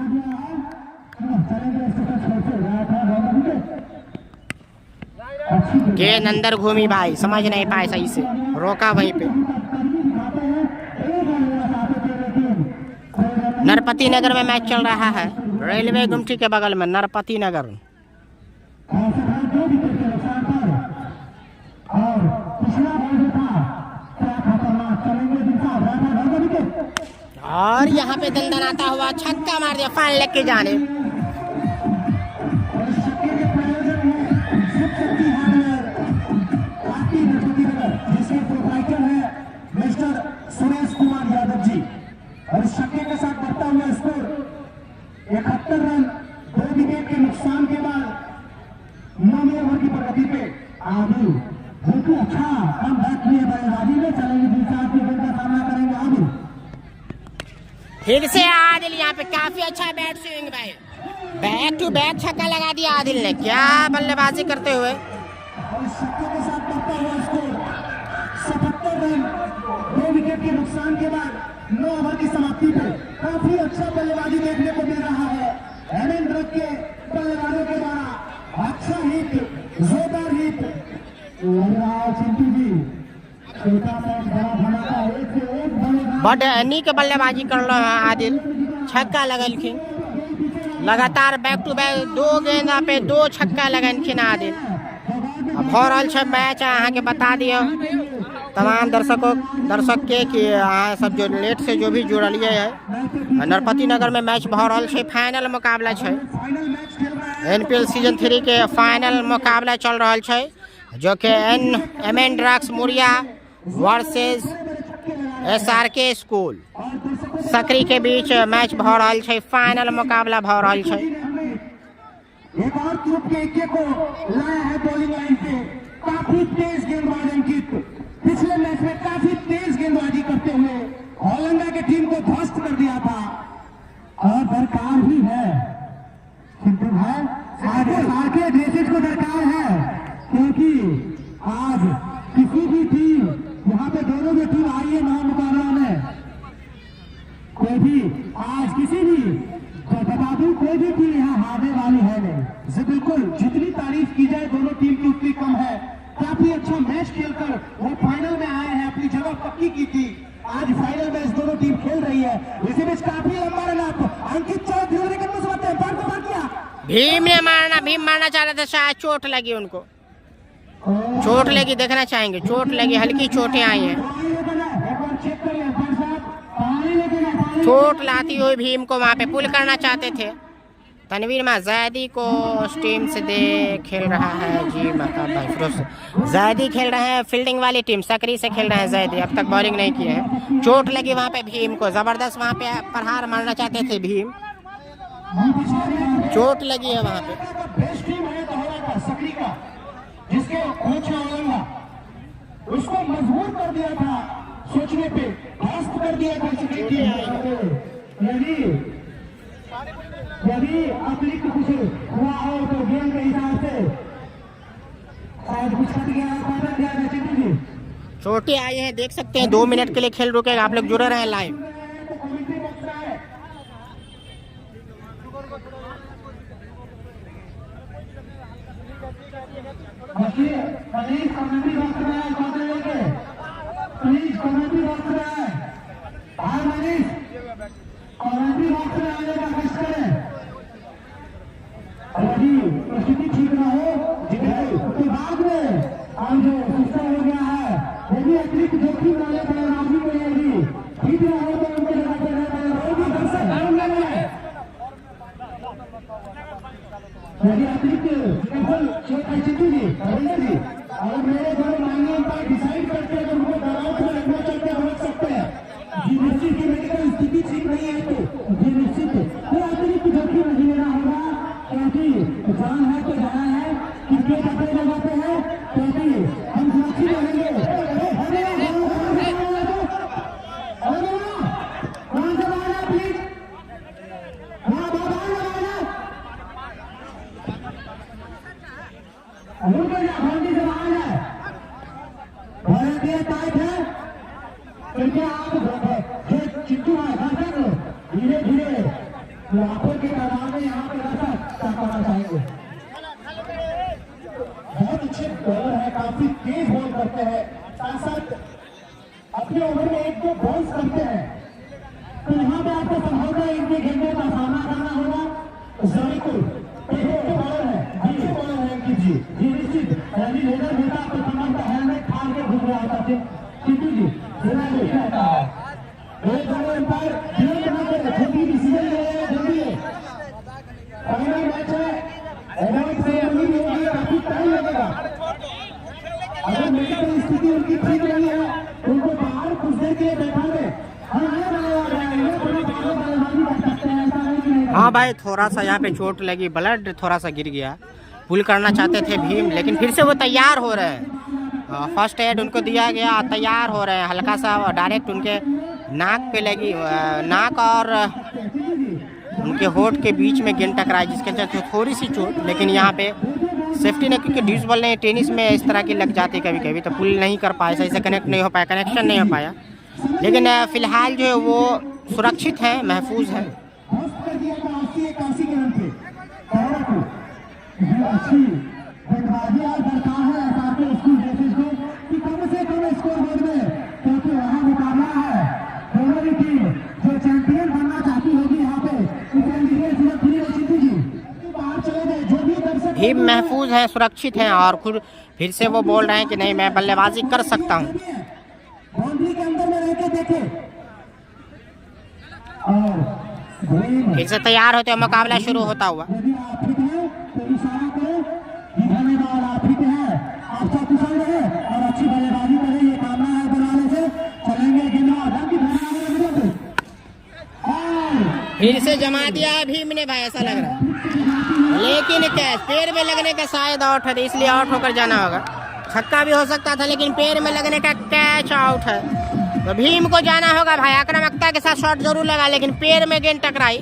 A: गेंद अंदर घूमी भाई, समझ नहीं पाए सही से, रोका वहीं पे। नरपति नगर में मैच चल रहा है, रेलवे गुमटी के बगल में नरपति नगर। और यहाँ पे दंदनाता हुआ छक्का मार दिया फाइनल लेग के जाने।
B: जिसके प्रोप्राइटर है मिस्टर सुरेश कुमार यादव जी और छक्के के साथ बढ़ता हुआ स्कोर 71 रन 2 विकेट के नुकसान के बाद 9वें ओवर की प्रगति पे आदिल बिल्कुल अच्छा कम बैक किए बल्लेबाजी में चलेंगे। दिलशाद की गेंद का सामना करेंगे आदिल।
A: फिर से आदिल यहाँ पे काफी अच्छा बैट स्विंग भाई, बैक टू बैक छक्का लगा दिया आदिल ने, क्या बल्लेबाजी करते हुए।
B: और छक्के के साथ बढ़ता हुआ स्कोर 77 रन 2 विकेट के नुकसान के बाद 9 ओवर की समाप्ति पे काफी अच्छा बल्लेबाजी देखने को मिल रहा है। एमएन ड्रग के बल्लेबाजों के द्वारा अच्छा हिट, जोरदार हिट लग रहा है। चिंटू जी छोटा मैच बड़ा धमाका, एक से एक बल्लेबाज
A: बट एनी के बल्लेबाजी कर रहा है आदिल, छक्का लगलखिन लगातार बैक टू बैक 2 गेंदा पे 2 छक्का लगलखिन आदिल। अब हो रहा है मैच अहाँ के बता दियो तमाम दर्शक के कि अहाँ सब जो लेट से जो भी जुड़लिए है, नरपति नगर में मैच भऽ रहल छै, फाइनल मुकाबला छै। NPL सीजन 3 के फाइनल मुकाबला चल रहा है जो कि MN drugs Moriya versus SRK school Sakri के बीच मैच भऽ रहल छै, फाइनल मुकाबला भऽ रहल छै।
B: एक और चुप के इक्के को लाया है बॉलिंग लाइन पे। काफी तेज गेंदबाज अंकित पिछले मैच में काफी तेज गेंदबाजी करते हुए औलंगा की टीम को ध्वस्त कर दिया था और दरकार भी है चिंटू भाई, आगे ड्रेसेज को दरकार है क्योंकि आज किसी भी टीम यहाँ पे दोनों जो टीम आई है नौ मुकाबला में, कोई भी आज किसी भी बता दूं कोई भी टीम यहाँ हारने वाली है नहीं। जी बिल्कुल, जितनी तारीफ की जाए दोनों टीम की उतनी कम है। काफी अच्छा मैच खेलकर वो फाइनल में आए हैं, अपनी जगह पक्की की थी। आज फाइनल मैच दोनों टीम खेल रही है। इसी बीच काफी लंबा रन अप अंकित चौधरी धीरे करने से बात है, बार बार किया
A: भीम मारना चाह रहे थे, शायद चोट लगी उनको, चोट लगी, देखना चाहेंगे चोट लगी, हल्की चोटें आई हैं। चोट लाती हुई भीम को वहाँ पे पुल करना चाहते थे। तनवीर माँ जैदी को उस टीम से दे खेल रहा है जी माता भाई फिरोज जैदी खेल रहे हैं, फील्डिंग वाली टीम सकरी से खेल रहे हैं जैदी, अब तक बॉलिंग नहीं किए हैं। चोट लगी वहाँ पे भीम को, जबरदस्त वहाँ पे प्रहार मारना चाहते थे भीम, चोट लगी है वहाँ पे।
B: बेस्ट टीम है सकरी का, जिसके कोच है औलंगा, उसको मजबूर कर दिया था, सोचने पे ध्वस्त कर दिया था सकरी टीम। यदि अतिरिक्त कुछ हुआ हो तो गेम के हिसाब से शायद कुछ कट गया, चिंटू जी
A: चोटें आई हैं, देख सकते हैं। 2 मिनट के लिए खेल रुकेगा, आप लोग जुड़े रहे लाइव।
B: स्थिति ठीक ना हो तो बाद में और जो सिस्टम हो गया है वो भी अतिरिक्त जोखिम वाले बल्लेबाजी को लेगी। ठीक है, और तो उनके जगह पे रहेगी दर्शक ध्यान देंगे। यदि अतिरिक्त केवल चेक चित्तू जी रविंद्र जी और मेरे दोनों माननीय अंपायर डिसाइड करते हैं तो उनको दबाव में रखना चाहते हैं, रख सकते हैं। जी निश्चित की मेडिकल स्थिति ठीक नहीं है तो जी निश्चित तो अतिरिक्त जोखिम नहीं लेना होगा, क्योंकि जान है तो जाना है, क्रिकेट अपनी जगह पे है, क्योंकि हम सुरक्षित रहेंगे। कौन सा बाल है प्लीज, घंटी से बाहर है, टाइट है, क्योंकि आप जो चिट्टू है दर्शक धीरे धीरे लाखों की तादाद में यहाँ पे दर्शक करना चाहेंगे। बहुत अच्छे बॉलर है, काफी तेज बॉल करते हैं, साथ साथ अपने ओवर में एक दो बॉल्स करते हैं, तो यहाँ पे आपको संभवतः इनके गेंदों का सामना करना होगा। जरूर बॉलर है, अच्छे बॉलर है अंकित जी, जी निश्चित यदि लेदर होता तो कमर का हेलमेट फाड़ के घूम रहा था चिट्टू जी, रहता है। एक दोनों अंपायर छोटी डिसीजन ले रहे हैं, जल्दी फाइनल मैच है, एडवांस सेरेमनी होगी, काफी टाइम लगेगा। अगर मेडिकल स्थिति उनकी ठीक नहीं है उनको बाहर कुछ देर के लिए बैठा दे।
A: हाँ भाई, थोड़ा सा यहाँ पे चोट लगी, ब्लड थोड़ा सा गिर गया। पुल करना चाहते थे भीम, लेकिन फिर से वो तैयार हो रहे हैं। फर्स्ट एड उनको दिया गया, तैयार हो रहे हैं। हल्का सा डायरेक्ट उनके नाक पे लगी, नाक और उनके होठ के बीच में गेंद टकराई, जिसके चलते थोड़ी सी चोट। लेकिन यहाँ पे सेफ्टी ने, क्योंकि ड्यूस बॉल नहीं, टेनिस में इस तरह की लग जाती कभी कभी, तो पुल नहीं कर पाए, सही से कनेक्ट नहीं हो पाया, कनेक्शन नहीं हो पाया। लेकिन फिलहाल जो है वो सुरक्षित है, महफूज है। भीम महफूज है, सुरक्षित हैं, और फिर से वो बोल रहे हैं कि नहीं, मैं बल्लेबाजी कर सकता हूँ।
B: बाउंड्री के अंदर में रहकर देखे
A: फिर से तैयार होते हुए मुकाबला शुरू होता हुआ।
B: यदि आप फिट हैं तो इशारा करें, धन्यवाद, आप फिट हैं, आप सकुशल रहे और अच्छी बल्लेबाजी करें, ये कामना है बनाने से चलेंगे।
A: फिर से जमा दिया भीम ने भाई, ऐसा लग रहा है, लेकिन कैच पैर में लगने का शायद आउट है, इसलिए आउट होकर जाना होगा। छक्का भी हो सकता था, लेकिन पैर में लगने का कैच आउट है, तो भीम को जाना होगा भाई। आक्रामकता के साथ शॉट जरूर लगा, लेकिन पैर में गेंद टकराई,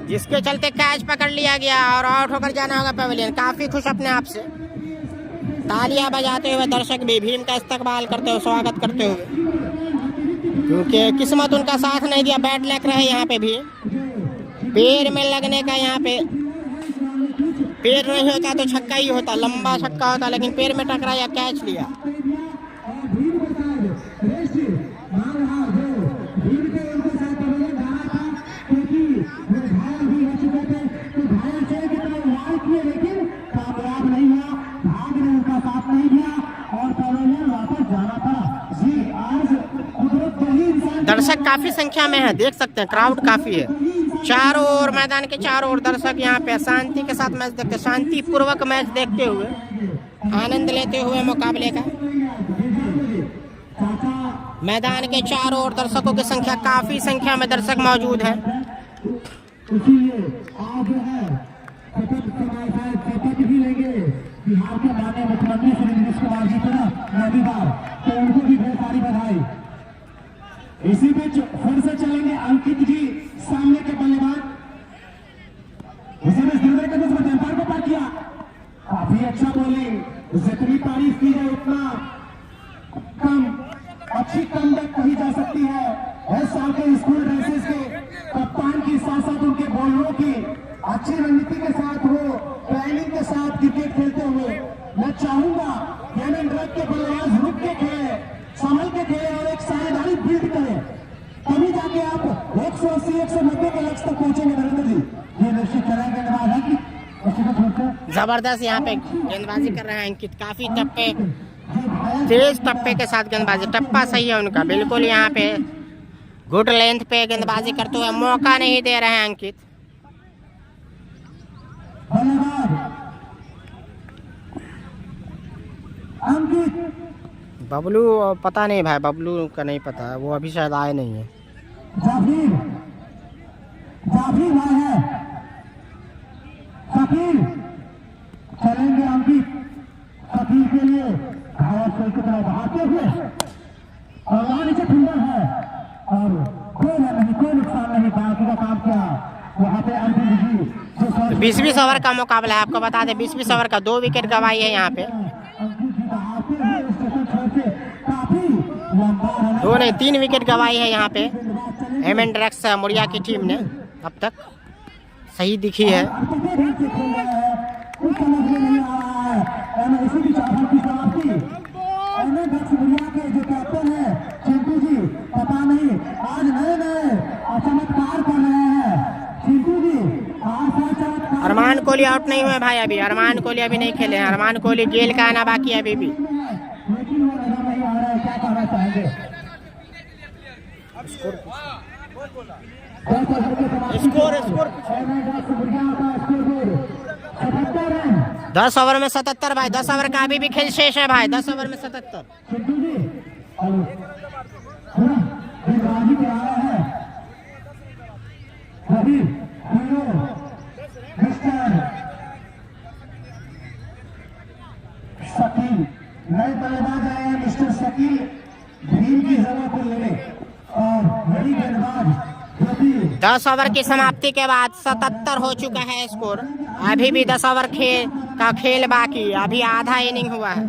A: जिसके चलते कैच पकड़ लिया गया और आउट होकर जाना होगा पवेलियन। काफी खुश अपने आप से, तालियां बजाते हुए दर्शक भी भीम का इस्तकबाल करते हुए, स्वागत करते हुए, क्योंकि किस्मत उनका साथ नहीं दिया, बैड लक रहे यहाँ पे भी। पैर में लगने का, यहाँ पे पैर नहीं होता तो छक्का ही होता, लंबा छक्का होता, लेकिन पैर में टकराया, कैच लिया। दर्शक काफी संख्या में है, देख सकते हैं, क्राउड काफी है चारों ओर, मैदान के चारों ओर दर्शक यहाँ पे शांति के साथ मैच देखते, शांति पूर्वक मैच देखते हुए, आनंद लेते हुए मुकाबले का। मैदान के चारों ओर दर्शकों की संख्या, काफी संख्या में दर्शक मौजूद है।
B: बिहार के माननीय मुख्यमंत्री श्री नीतीश कुमार जी को रविवार, तो उनको भी बहुत सारी बधाई। इसी बीच फिर से चलेंगे अंकित जी, सामने के बल्लेबाज। इसी बीच दिलवर के बीच टेम्पर को पार किया, काफी अच्छा बॉलिंग, जितनी तारीफ की है उतना कम, अच्छी कमबैक कही जा सकती है। हर साल के स्कूल ड्रेसेस के कप्तान की साथ साथ उनके बॉलरों की अच्छी रणनीति के साथ, वो प्लानिंग के साथ क्रिकेट खेलते हुए, मैं चाहूंगा के बल्लेबाज रुक के खेले, संभल के खेले और एक साझेदारी बिल्ड करें, तभी जाके आप 180-190 के लक्ष्य तक पहुंचेंगे। नरेंद्र जी, ये निश्चित करेंगे कि
A: जबरदस्त यहाँ पे गेंदबाजी कर रहे हैं अंकित, काफी टप्पे तेज टप्पे के साथ गेंदबाजी, टप्पा सही है उनका बिल्कुल। यहाँ पे गुड लेंथ पे गेंदबाजी करते हुए मौका नहीं दे रहे हैं अंकित। बबलू पता नहीं भाई, बबलू का नहीं पता है, वो अभी शायद आए नहीं है।
B: चलेंगे अंकित, सफीर के लिए की तरफ भागते हुए और वहां नीचे फील्डर है और कोई नहीं, कोई नुकसान नहीं, बाकी का काम किया वहां पे अंकित जी।
A: 20-20 ओवर का मुकाबला है, आपको बता दें 20-20 ओवर का, 2 विकेट गंवाई है यहाँ पे। 2 नहीं 3 विकेट गंवाई है यहाँ पे एमएन ड्रैक्स मुड़िया की टीम ने अब तक, सही दिखी है। के जो कैप्टन है चिंटू जी, पता नहीं आज नए चमत्कार कर रहे हैं चिंटू जी। अरमान कोहली आउट नहीं हुए भाई अभी, अरमान कोहली अभी नहीं खेले हैं। अरमान कोहली गेल का आना बाकी है अभी भी।
B: लेकिन वो नजर नहीं आ रहा है, क्या कहना चाहेंगे?
A: स्कोर 10 ओवर में 77 भाई, 10 ओवर का अभी भी खेल शेष है भाई, 10 ओवर में 77।
B: शकील नए बल्लेबाज आए हैं, मिस्टर शकील भीम की जगह को लेने और बड़ी गेंदबाज
A: 10 ओवर की समाप्ति के बाद 77 हो चुका है स्कोर। अभी भी 10 ओवर का खेल बाकी, अभी आधा इनिंग हुआ है।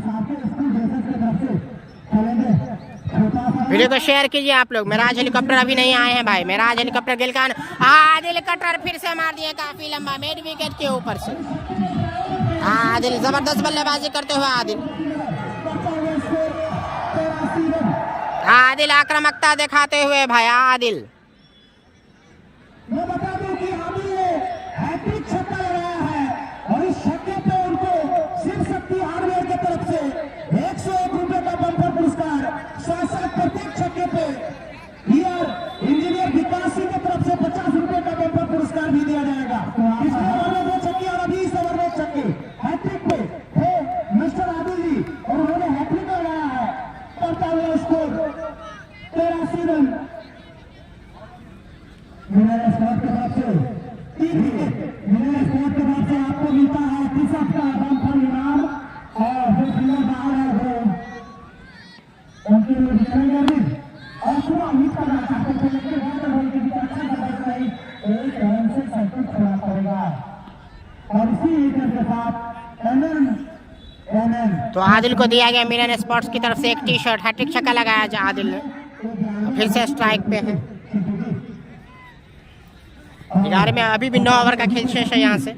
A: वीडियो को शेयर कीजिए आप लोग। मेराज हेलीकॉप्टर अभी नहीं आए हैं भाई, मेराज हेलीकॉप्टर गिल का आदिल कटर फिर से मार दिया काफी लंबा मिड विकेट के ऊपर से। आदिल जबरदस्त बल्लेबाजी करते हुए आदिल आक्रामकता दिखाते हुए भाई आदिल।
B: मैं बता दूं कि आदिल ने हैट्रिक छक्का लगाया है और इस छक्के पे उनको शिव शक्ति हार्डवेयर की तरफ से 101 रुपए का बम्पर पुरस्कार, साथ प्रत्येक छक्के पे इंजीनियर विकास सिंह की तरफ से 50 रुपए का बम्पर पुरस्कार भी दिया जाएगा। पिछले ओवर में 2 छक्के और अभी इस ओवर में 1 छक्के हैट्रिक पे है मिस्टर आदिल जी और उन्होंने हैट्रिक लगाया है। करता हुआ स्कोर 83 रन। मिनरल स्पोर्ट के तरफ से 3 विकेट, मिनरल स्पोर्ट के तरफ से आपको मिलता है टी-शर्ट का बम्पर इनाम और जो प्लेयर बाहर है वो उनके लिए विचारेंगे और पूरा उम्मीद करना चाहते थे, लेकिन बॉल के बीच अच्छा बल्लेबाज नहीं, एक रन से सर्किट छोड़ना पड़ेगा और इसी विकेट के साथ एनएन
A: तो आदिल को दिया गया मिरर स्पोर्ट्स की तरफ से एक टी-शर्ट। हैट्रिक छक्का लगाया जा आदिल ने, फिर से स्ट्राइक पे है। 11 में अभी भी 9 ओवर का खेल शेष है यहाँ से।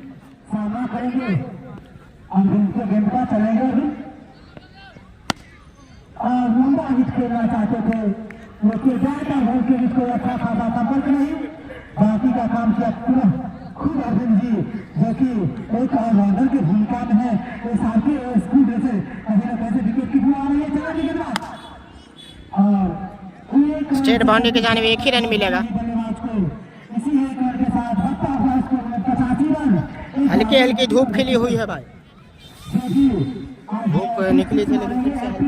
B: सामना करेंगे अब उनको गेंदबाज चलेंगे अभी और लंबा हिट खेलना चाहते थे, लेकिन ज्यादा बॉल के बीच कोई अच्छा खासा संपर्क नहीं। बाकी का काम किया पूरा खुद अर्जुन जी, जो कि एक ऑलराउंडर की भूमिका में है। इस आपके स्कूल से कहीं ना कहीं विकेट की बुआ आ रही है, चला गेंदबाज और
A: स्टेट बाउंड्री के जाने में 1 ही रन मिलेगा।
B: इसी एक रन के साथ बढ़ता हुआ स्कोर 85 रन।
A: हल्की हल्की धूप खिली हुई है भाई, धूप निकली थी लेकिन फिर से हल्की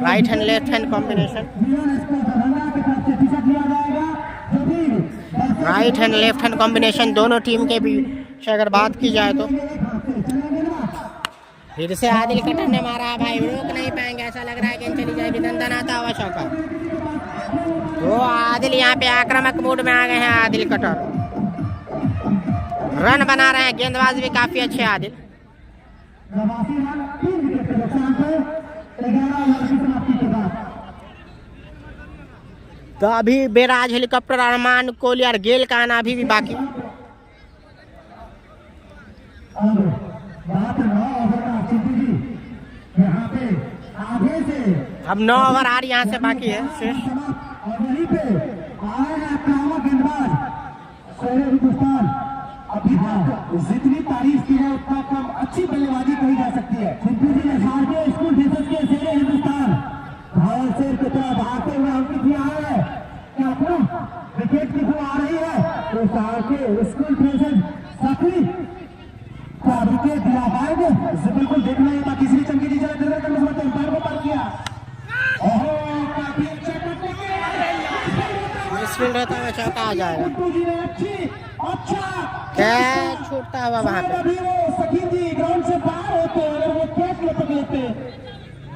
A: right hand left hand combination, right hand left hand combination दोनों टीम के बीच अगर बात की जाए तो। फिर से आदिल कटर ने मारा है भाई, रोक नहीं पाएंगे, ऐसा लग रहा है गेंद चली जाएगी। दंदनाता हुआ चौका। तो आदिल यहाँ पे आक्रामक मूड में आ गए हैं आदिल कटर, रन बना रहे हैं, गेंदबाज भी काफी अच्छे आदिल। तो अभी बेराज हेलीकॉप्टर अरमान कोहली और गेल का आना अभी भी बाकी। अब 9 ओवर आर यहाँ से बाकी है शेष।
B: वहीं पे आए हैं गेंदबाज शहर हिंदुस्तान। अभी जितनी तारीफ की है उतना कम, अच्छी बल्लेबाजी कही जा सकती है। सिंधु जी ने स्कूल बिल्कुल देखना ही था। तीसरी चमकी दी चले अंपायर को पार किया। ओहो काफी अच्छा
A: मिसफील्ड होता हुआ चौका आ जाएगा।
B: जी ने अच्छा
A: कैच छूटता हुआ वहां पे।
B: अभी वो सकीन जी ग्राउंड से बाहर होते अगर वो कैच लपक लेते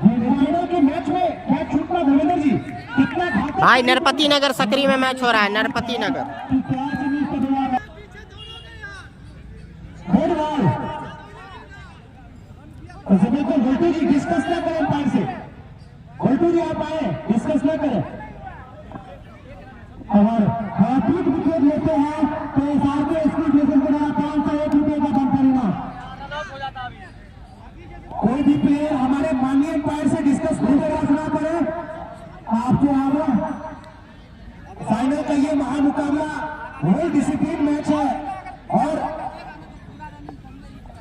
B: फाइनल के मैच में कैच छूटना धर्मेंद्र जी कितना घातक।
A: भाई नरपति नगर सकरी में मैच हो रहा है। नरपति नगर
B: बिल्कुल गोल्टू जी डिस्कस ना करें अंपायर से। गोल्टू जी आप आए डिस्कस ना करें। और हाथी विकेट लेते हैं तो सारे स्कूल ड्रेसेस के द्वारा 501 रुपए का बंपर इनाम। कोई भी प्लेयर हमारे माननीय अंपायर से डिस्कस ना करे। आप जो आगे फाइनल का ये महामुकाबला वेल डिसिप्लिन मैच है और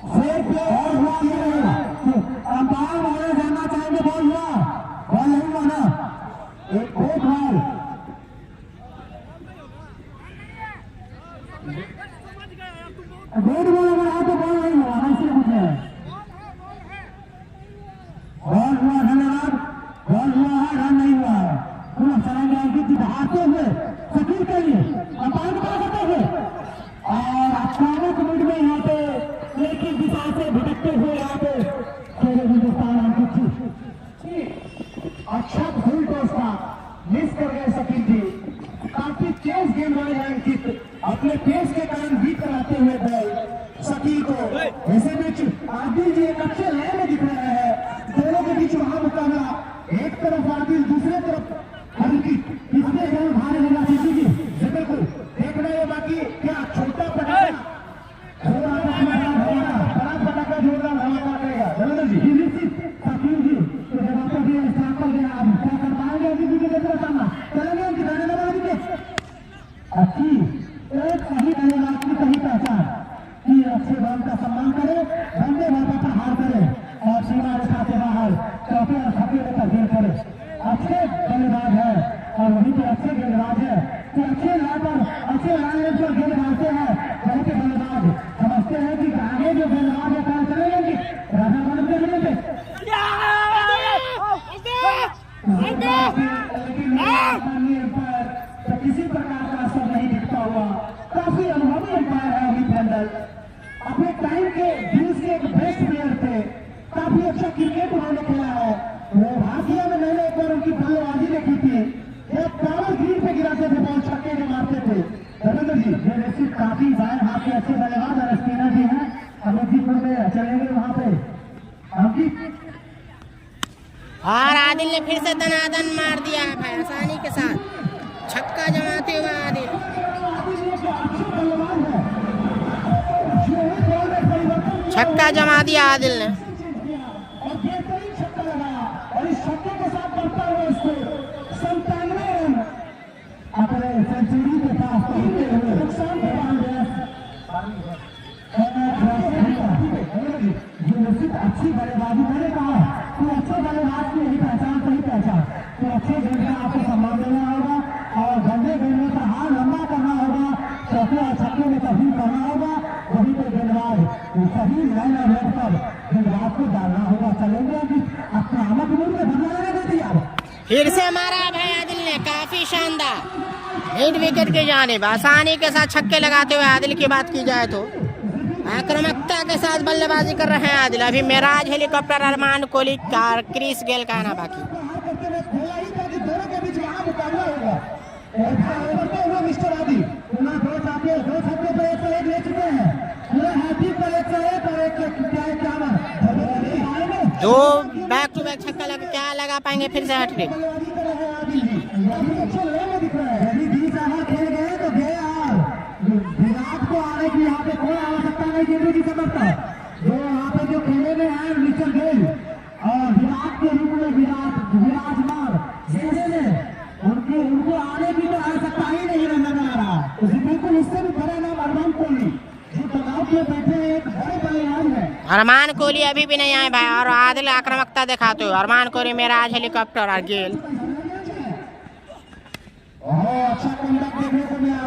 B: फेयर प्ले और हुआ ये अंपायर मारे जाना चाहेंगे। बॉल नहीं माना एक बहुत बॉल डेढ़ बॉल अगर आए तो बॉल नहीं हुआ ऐसे कुछ है। बॉल हुआ धन्यवाद। बॉल हुआ है रन नहीं हुआ है। पुनः चलेंगे अंकित जी हारते हुए सकील के लिए अंपायर को पास करते हुए और आक्रामक मूड में यहाँ पे एक ही दिशा से भटकते हुए यहाँ पे खेले हिंदुस्तान अंकित जी। अच्छा फुल टॉस था मिस कर गए सकील जी। काफी तेज गेंदबाज है अंकित अपने पेस के कारण बीट कराते हुए बॉल सकील को। ऐसे में आदिल जी एक अच्छे लय में दिख रहे हैं। दोनों के बीच महामुकाबला एक तरफ आदिल दूसरे तरफ अंकित किसने बॉल भारे होगा किसी की बिल्कुल देखना है। बाकी क्या छोटा पटाखा बड़ा पटाखा जोरदार धमाका करेगा धर्मेंद्र जी सकील जी तो जगह पर भी स्टार्ट कर दिया। आप क्या कर पाएंगे अभी भी सामना चलेंगे उनकी अच्छी एक सही बल्लेबाज की सही पहचान कि अच्छे बॉल का सम्मान करे बंदे बाबा का हार करे और सीमा रेखा से बाहर चौके और छक्के लेकर गेंद करे। अच्छे बल्लेबाज है और वहीं पे अच्छे गेंदबाज है कि अच्छे लाइन पर गेंद मारते हैं। वहीं पे बल्लेबाज समझते हैं कि आगे जो गेंदबाज है कौन चलेंगे कि राजा बन के मिलेंगे किसी प्रकार का असर नहीं दिखता हुआ। काफी अनुभवी अंपायर है अमित मंडल। अपने टाइम के दिल से एक बेस्ट प्लेयर थे। काफी अच्छा क्रिकेट उन्होंने खेला है। वो भारतीय में मैंने एक बार उनकी बल्लेबाजी देखी थी। ये पावर ग्रीन पे गिराते थे बॉल छक्के जो मारते थे। धर्मेंद्र जी ये काफी बाएं हाथ के अच्छे बल्लेबाज और स्पिनर भी हैं। अमितजीपुर में चलेंगे वहां पे अंकित
A: और आदिल ने फिर से दनादन मार दिया है भाई आसानी के साथ। छक्का जमाते हुए आदिल छक्का जमा दिया आदिल ने।
B: और बेहतरीन छक्का लगाया और इस छक्के के साथ बढ़ता हुआ इसको 97 रन अपने सेंचुरी के पास पहुंचते हुए नुकसान के बाद अच्छी बल्लेबाजी मैंने कहा कि अच्छे बल्लेबाज की यही पहचान सही पहचान तो अच्छे गेंद का आपको सम्मान देना होगा और गंदे गेंद पर हाथ लंबा करना होगा। चौके और छक्के में तब्दील करना होगा। वहीं पर गेंदबाज सही लाइन और रेट पर गेंदबाज को डालना होगा। चलेंगे कि आक्रामक मूड में बदलाने दे दिया
A: फिर से मारा भाई आदिल ने काफी शानदार मिड विकेट की जानिब आसानी के साथ छक्के लगाते हुए। आदिल की बात की जाए तो आक्रामकता के साथ बल्लेबाजी कर रहे हैं आदिल। अभी Meraj helicopter Armaan Kohli Chris Gayle का आना बाकी। मिस्टर आदिल दो बैक टू बैक छक्का लगा क्या लगा पाएंगे फिर से हैट्रिक। विराट को आने की यहाँ पे कोई आवश्यकता नहीं जेबी जी समझता जो यहाँ पे जो खेले में है मिचेल गेल और विराट के रूप में विराजमान जैसे में उनको आने की तो आवश्यकता ही नहीं नजर आ रहा। बिल्कुल इससे भी बड़ा नाम अरमान कोहली जो तनाव में बैठे एक बड़े बल्लेबाज है। अरमान कोहली अभी भी नहीं आए भाई और आदिल आक्रामकता दिखाते हो। अरमान कोहली मेराज हेलीकॉप्टर और गेल
B: अच्छा कमबैक देखने को मिला।